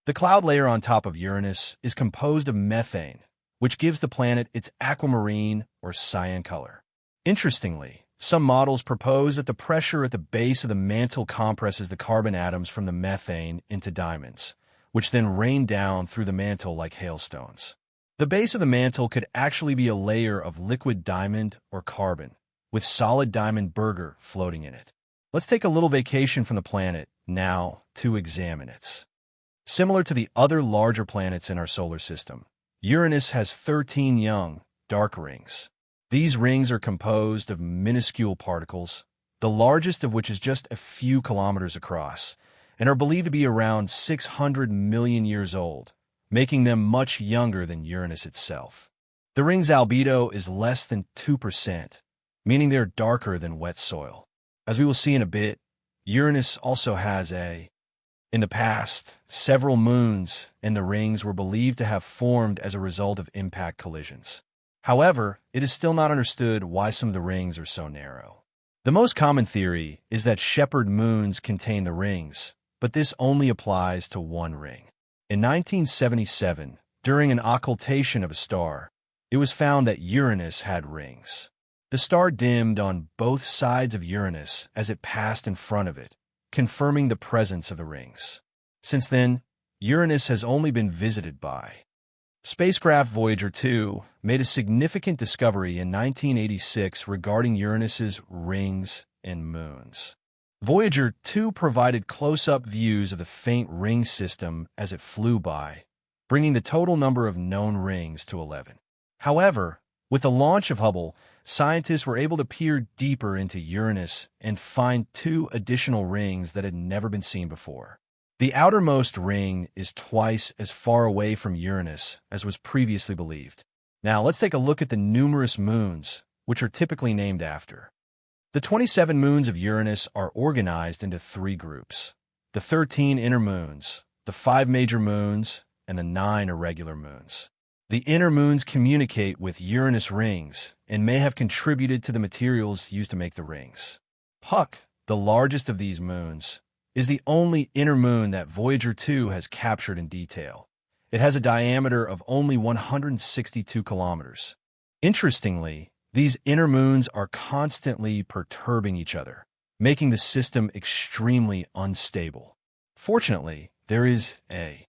The cloud layer on top of Uranus is composed of methane, which gives the planet its aquamarine or cyan color. Interestingly, some models propose that the pressure at the base of the mantle compresses the carbon atoms from the methane into diamonds, which then rain down through the mantle like hailstones. The base of the mantle could actually be a layer of liquid diamond or carbon, with solid diamond burger floating in it. Let's take a little vacation from the planet now to examine it. Similar to the other larger planets in our solar system, Uranus has 13 young, dark rings. These rings are composed of minuscule particles, the largest of which is just a few kilometers across, and are believed to be around 600 million years old, making them much younger than Uranus itself. The ring's albedo is less than 2%, meaning they're darker than wet soil. As we will see in a bit, Uranus also has In the past, several moons and the rings were believed to have formed as a result of impact collisions. However, it is still not understood why some of the rings are so narrow. The most common theory is that shepherd moons contain the rings, but this only applies to one ring. In 1977, during an occultation of a star, it was found that Uranus had rings. The star dimmed on both sides of Uranus as it passed in front of it, confirming the presence of the rings. Since then, Uranus has only been visited by spacecraft Voyager 2 made a significant discovery in 1986 regarding Uranus's rings and moons. Voyager 2 provided close-up views of the faint ring system as it flew by, bringing the total number of known rings to 11. However, with the launch of Hubble, scientists were able to peer deeper into Uranus and find 2 additional rings that had never been seen before. The outermost ring is twice as far away from Uranus as was previously believed. Now, let's take a look at the numerous moons, which are typically named after. The 27 moons of Uranus are organized into 3 groups: the 13 inner moons, the 5 major moons, and the 9 irregular moons. The inner moons communicate with Uranus rings and may have contributed to the materials used to make the rings. Puck, the largest of these moons, is the only inner moon that Voyager 2 has captured in detail. It has a diameter of only 162 kilometers. Interestingly, these inner moons are constantly perturbing each other, making the system extremely unstable. Fortunately, there's a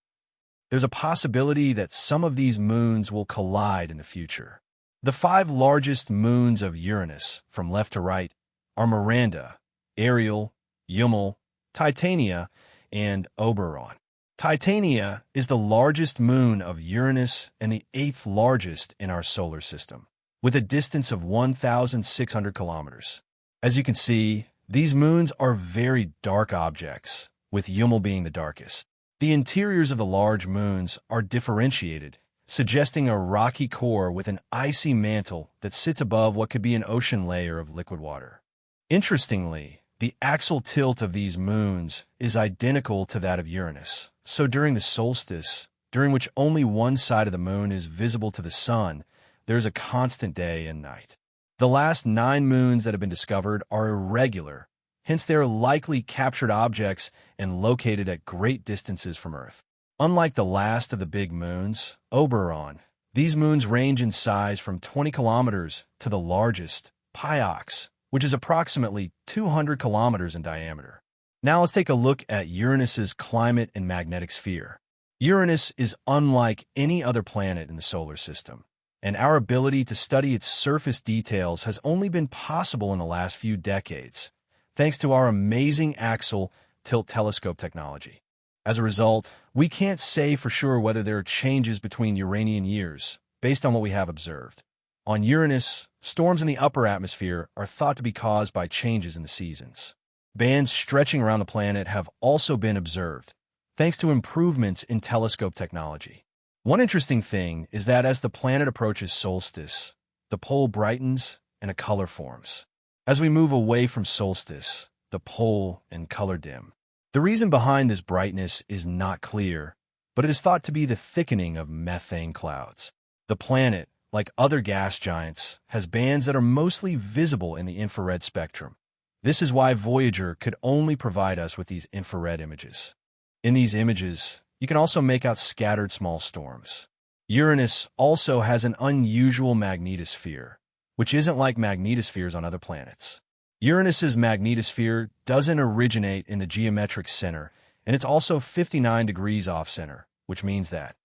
possibility that some of these moons will collide in the future. The 5 largest moons of Uranus, from left to right, are Miranda, Ariel, Yummel, Titania, and Oberon. Titania is the largest moon of Uranus and the 8th largest in our solar system, with a distance of 1,600 kilometers. As you can see, these moons are very dark objects, with Yummel being the darkest. The interiors of the large moons are differentiated, suggesting a rocky core with an icy mantle that sits above what could be an ocean layer of liquid water. Interestingly, the axial tilt of these moons is identical to that of Uranus, so during the solstice, during which only one side of the moon is visible to the sun, there is a constant day and night. The last 9 moons that have been discovered are irregular, hence they are likely captured objects and located at great distances from Earth. Unlike the last of the big moons, Oberon, these moons range in size from 20 kilometers to the largest, Pyox, which is approximately 200 kilometers in diameter. Now let's take a look at Uranus's climate and magnetic sphere. Uranus is unlike any other planet in the solar system, and our ability to study its surface details has only been possible in the last few decades, thanks to our amazing axial tilt telescope technology. As a result, we can't say for sure whether there are changes between Uranian years, based on what we have observed. On Uranus, storms in the upper atmosphere are thought to be caused by changes in the seasons. Bands stretching around the planet have also been observed, thanks to improvements in telescope technology. One interesting thing is that as the planet approaches solstice, the pole brightens and a color forms. As we move away from solstice, the pole and color dim. The reason behind this brightness is not clear, but it is thought to be the thickening of methane clouds. The planet, like other gas giants, has bands that are mostly visible in the infrared spectrum. This is why Voyager could only provide us with these infrared images. In these images, you can also make out scattered small storms. Uranus also has an unusual magnetosphere, which isn't like magnetospheres on other planets. Uranus's magnetosphere doesn't originate in the geometric center, and it's also 59 degrees off-center, which means that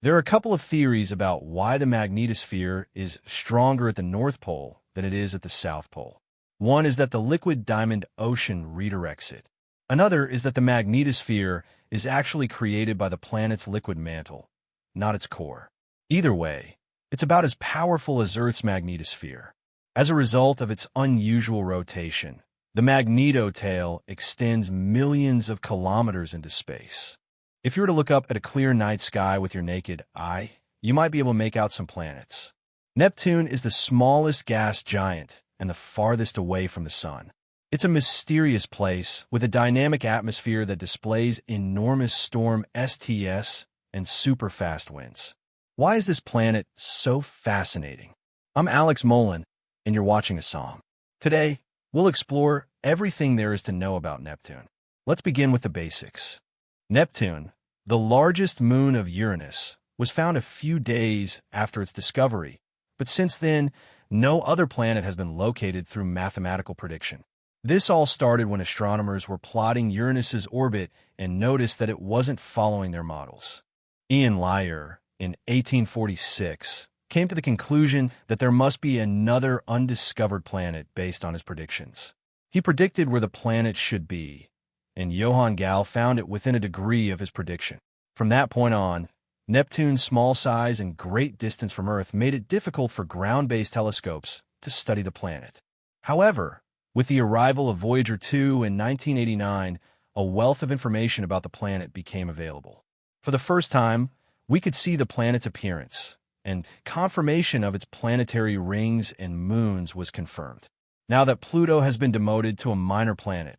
there are a couple of theories about why the magnetosphere is stronger at the North Pole than it is at the South Pole. One is that the liquid diamond ocean redirects it. Another is that the magnetosphere is actually created by the planet's liquid mantle, not its core. Either way, it's about as powerful as Earth's magnetosphere. As a result of its unusual rotation, the magnetotail extends millions of kilometers into space. If you were to look up at a clear night sky with your naked eye, you might be able to make out some planets. Neptune is the smallest gas giant and the farthest away from the Sun. It's a mysterious place with a dynamic atmosphere that displays enormous storm STS and super fast winds. Why is this planet so fascinating? I'm Alex Mullen, and you're watching Assam. Today, we'll explore everything there is to know about Neptune. Let's begin with the basics. Neptune, the largest moon of Uranus, was found a few days after its discovery, but since then, no other planet has been located through mathematical prediction. This all started when astronomers were plotting Uranus's orbit and noticed that it wasn't following their models. Ian Lyre, in 1846, came to the conclusion that there must be another undiscovered planet based on his predictions. He predicted where the planet should be, and Johann Galle found it within a degree of his prediction. From that point on, Neptune's small size and great distance from Earth made it difficult for ground-based telescopes to study the planet. However, with the arrival of Voyager 2 in 1989, a wealth of information about the planet became available. For the first time, we could see the planet's appearance, and confirmation of its planetary rings and moons was confirmed. Now that Pluto has been demoted to a minor planet,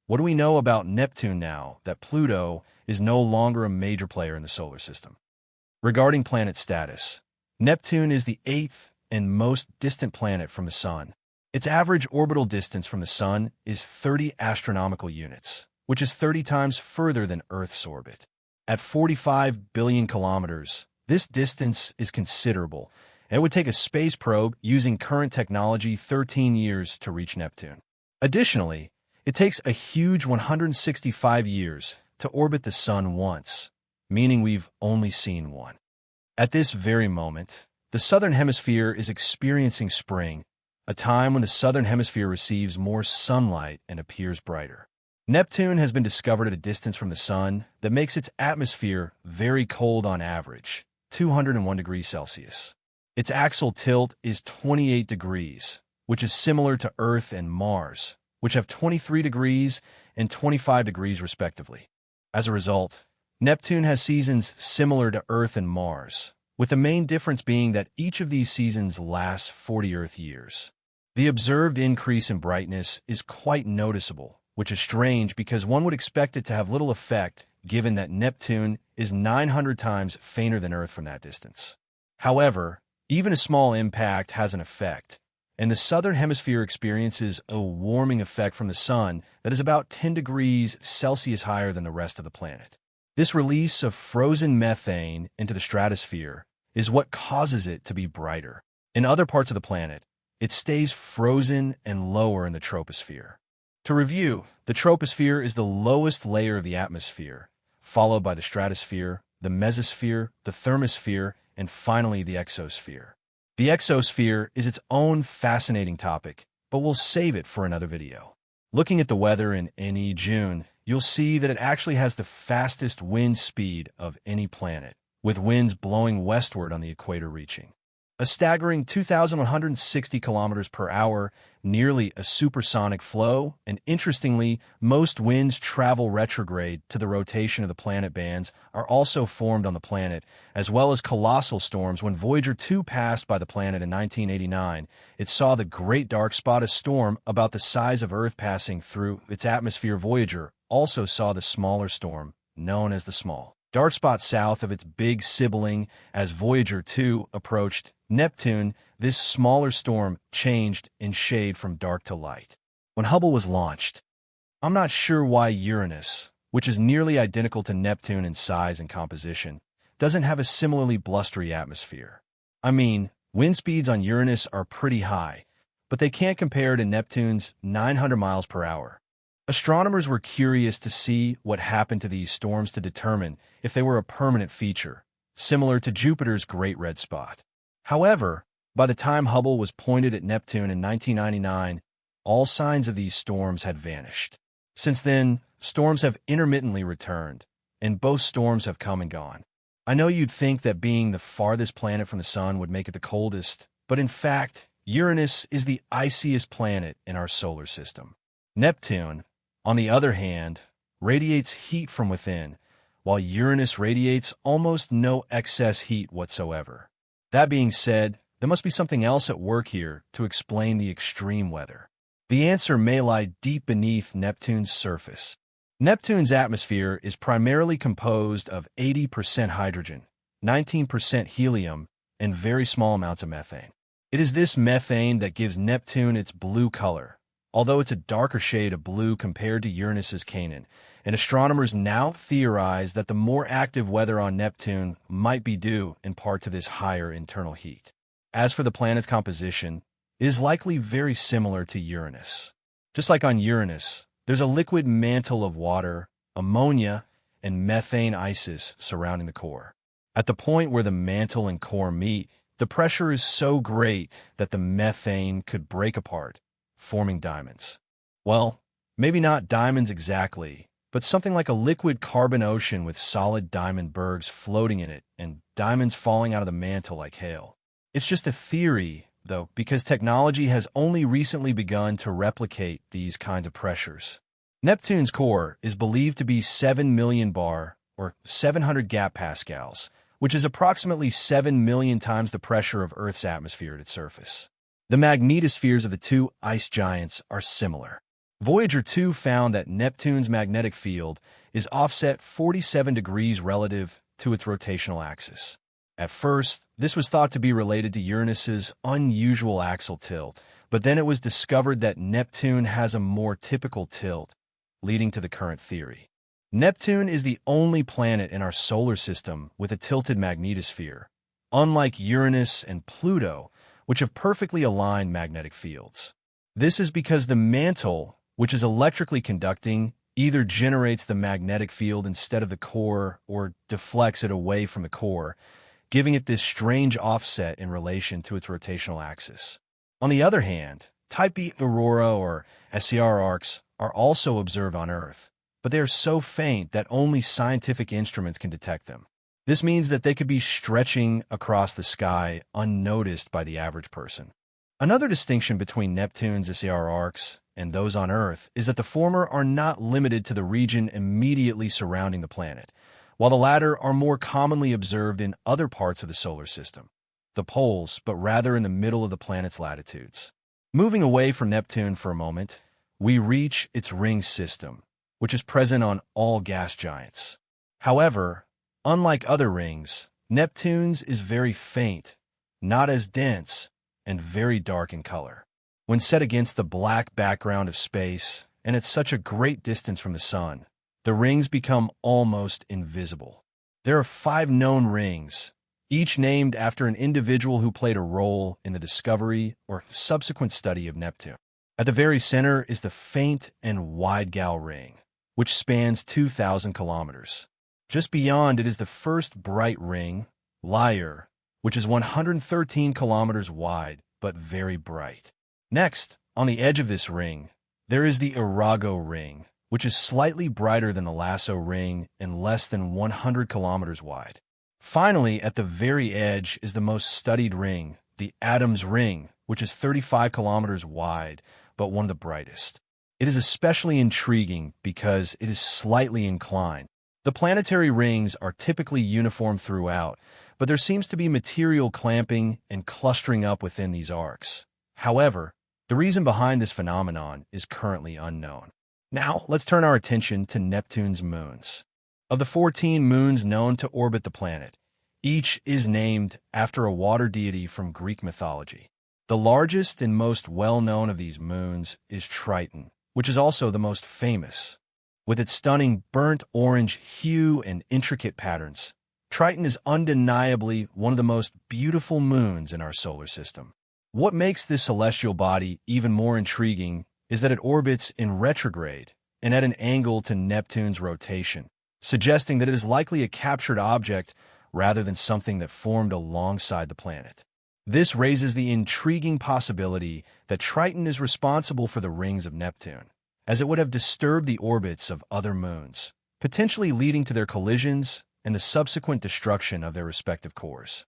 what do we know about Neptune now that Pluto is no longer a major player in the solar system? Regarding planet status, Neptune is the 8th and most distant planet from the Sun. Its average orbital distance from the Sun is 30 astronomical units, which is 30 times further than Earth's orbit. At 45 billion kilometers, this distance is considerable, and it would take a space probe using current technology 13 years to reach Neptune. Additionally, it takes a huge 165 years to orbit the Sun once, meaning we've only seen one. At this very moment, the Southern Hemisphere is experiencing spring, a time when the Southern Hemisphere receives more sunlight and appears brighter. Neptune has been discovered at a distance from the Sun that makes its atmosphere very cold on average, 201 degrees Celsius. Its axial tilt is 28 degrees, which is similar to Earth and Mars, which have 23 degrees and 25 degrees respectively. As a result, Neptune has seasons similar to Earth and Mars, with the main difference being that each of these seasons lasts 40 Earth years. The observed increase in brightness is quite noticeable, which is strange because one would expect it to have little effect given that Neptune is 900 times fainter than Earth from that distance. However, even a small impact has an effect, and the Southern Hemisphere experiences a warming effect from the Sun that is about 10 degrees Celsius higher than the rest of the planet. This release of frozen methane into the stratosphere is what causes it to be brighter. In other parts of the planet, it stays frozen and lower in the troposphere. To review, the troposphere is the lowest layer of the atmosphere, followed by the stratosphere, the mesosphere, the thermosphere, and finally the exosphere. The exosphere is its own fascinating topic, but we'll save it for another video. Looking at the weather in any June, you'll see that it actually has the fastest wind speed of any planet, with winds blowing westward on the equator reaching a staggering 2,160 kilometers per hour, nearly a supersonic flow, and interestingly, most winds travel retrograde to the rotation of the planet bands are also formed on the planet, as well as colossal storms. When Voyager 2 passed by the planet in 1989, it saw the Great Dark Spot, a storm about the size of Earth passing through its atmosphere. Voyager also saw the smaller storm, known as the Small Dark Spot south of its big sibling. As Voyager 2 approached Neptune, this smaller storm changed in shade from dark to light. When Hubble was launched, I'm not sure why Uranus, which is nearly identical to Neptune in size and composition, doesn't have a similarly blustery atmosphere. I mean, wind speeds on Uranus are pretty high, but they can't compare to Neptune's 900 miles per hour. Astronomers were curious to see what happened to these storms to determine if they were a permanent feature, similar to Jupiter's Great Red Spot. However, by the time Hubble was pointed at Neptune in 1999, all signs of these storms had vanished. Since then, storms have intermittently returned, and both storms have come and gone. I know you'd think that being the farthest planet from the Sun would make it the coldest, but in fact, Uranus is the iciest planet in our solar system. Neptune, on the other hand, radiates heat from within, while Uranus radiates almost no excess heat whatsoever. That being said, there must be something else at work here to explain the extreme weather. The answer may lie deep beneath Neptune's surface. Neptune's atmosphere is primarily composed of 80% hydrogen, 19% helium, and very small amounts of methane. It is this methane that gives Neptune its blue color, although it's a darker shade of blue compared to Uranus's Canaan, and astronomers now theorize that the more active weather on Neptune might be due in part to this higher internal heat. As for the planet's composition, it is likely very similar to Uranus. Just like on Uranus, there's a liquid mantle of water, ammonia, and methane ices surrounding the core. At the point where the mantle and core meet, the pressure is so great that the methane could break apart, forming diamonds. Well, maybe not diamonds exactly, but something like a liquid carbon ocean with solid diamond bergs floating in it and diamonds falling out of the mantle like hail. It's just a theory, though, because technology has only recently begun to replicate these kinds of pressures. Neptune's core is believed to be 7 million bar, or 700 GPa, which is approximately 7 million times the pressure of Earth's atmosphere at its surface. The magnetospheres of the two ice giants are similar. Voyager 2 found that Neptune's magnetic field is offset 47 degrees relative to its rotational axis. At first, this was thought to be related to Uranus's unusual axial tilt, but then it was discovered that Neptune has a more typical tilt, leading to the current theory. Neptune is the only planet in our solar system with a tilted magnetosphere, unlike Uranus and Pluto, which have perfectly aligned magnetic fields. This is because the mantle, which is electrically conducting, either generates the magnetic field instead of the core or deflects it away from the core, giving it this strange offset in relation to its rotational axis. On the other hand, Type B aurora or SCR arcs are also observed on Earth, but they are so faint that only scientific instruments can detect them. This means that they could be stretching across the sky unnoticed by the average person. Another distinction between Neptune's SCR arcs and those on Earth is that the former are not limited to the region immediately surrounding the planet, while the latter are more commonly observed in other parts of the solar system, the poles, but rather in the middle of the planet's latitudes. Moving away from Neptune for a moment, we reach its ring system, which is present on all gas giants. However, unlike other rings, Neptune's is very faint, not as dense, and very dark in color. When set against the black background of space, and at such a great distance from the Sun, the rings become almost invisible. There are 5 known rings, each named after an individual who played a role in the discovery or subsequent study of Neptune. At the very center is the faint and wide Gal ring, which spans 2,000 kilometers. Just beyond it is the first bright ring, Lyre, which is 113 kilometers wide, but very bright. Next, on the edge of this ring, there is the Arago ring, which is slightly brighter than the Lasso ring and less than 100 kilometers wide. Finally, at the very edge is the most studied ring, the Adams ring, which is 35 kilometers wide, but one of the brightest. It is especially intriguing because it is slightly inclined. The planetary rings are typically uniform throughout, but there seems to be material clamping and clustering up within these arcs. However, the reason behind this phenomenon is currently unknown. Now, let's turn our attention to Neptune's moons. Of the 14 moons known to orbit the planet, each is named after a water deity from Greek mythology. The largest and most well-known of these moons is Triton, which is also the most famous. With its stunning burnt orange hue and intricate patterns, Triton is undeniably one of the most beautiful moons in our solar system. What makes this celestial body even more intriguing is that it orbits in retrograde and at an angle to Neptune's rotation, suggesting that it is likely a captured object rather than something that formed alongside the planet. This raises the intriguing possibility that Triton is responsible for the rings of Neptune, as it would have disturbed the orbits of other moons, potentially leading to their collisions and the subsequent destruction of their respective cores.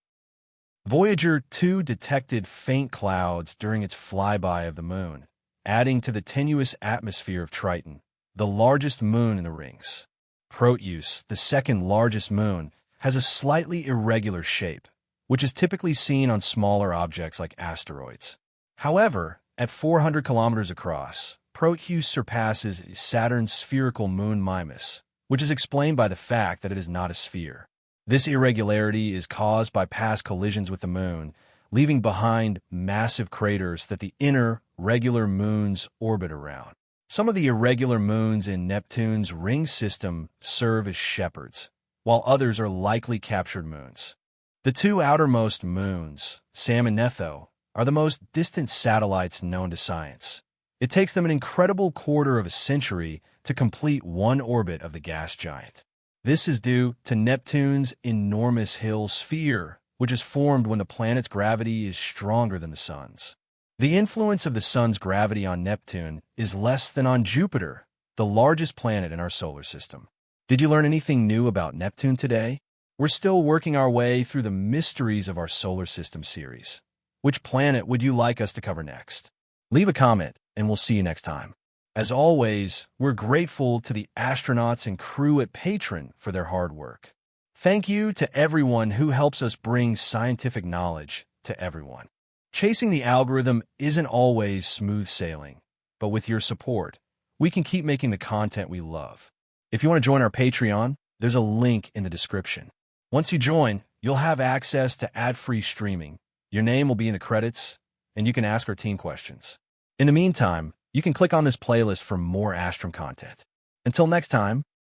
Voyager 2 detected faint clouds during its flyby of the moon, adding to the tenuous atmosphere of Triton, the largest moon in the rings. Proteus, the second largest moon, has a slightly irregular shape, which is typically seen on smaller objects like asteroids. However, at 400 kilometers across, Proteus surpasses Saturn's spherical moon Mimas, which is explained by the fact that it is not a sphere. This irregularity is caused by past collisions with the moon, leaving behind massive craters that the inner, regular moons orbit around. Some of the irregular moons in Neptune's ring system serve as shepherds, while others are likely captured moons. The two outermost moons, Sam and Netho, are the most distant satellites known to science. It takes them an incredible quarter of a century to complete one orbit of the gas giant. This is due to Neptune's enormous Hill sphere, which is formed when the planet's gravity is stronger than the Sun's. The influence of the Sun's gravity on Neptune is less than on Jupiter, the largest planet in our solar system. Did you learn anything new about Neptune today? We're still working our way through the mysteries of our solar system series. Which planet would you like us to cover next? Leave a comment, and we'll see you next time. As always, we're grateful to the astronauts and crew at Patreon for their hard work. Thank you to everyone who helps us bring scientific knowledge to everyone. Chasing the algorithm isn't always smooth sailing, but with your support, we can keep making the content we love. If you want to join our Patreon, there's a link in the description. Once you join, you'll have access to ad-free streaming. Your name will be in the credits, and you can ask our team questions. In the meantime, you can click on this playlist for more Astrum content. Until next time,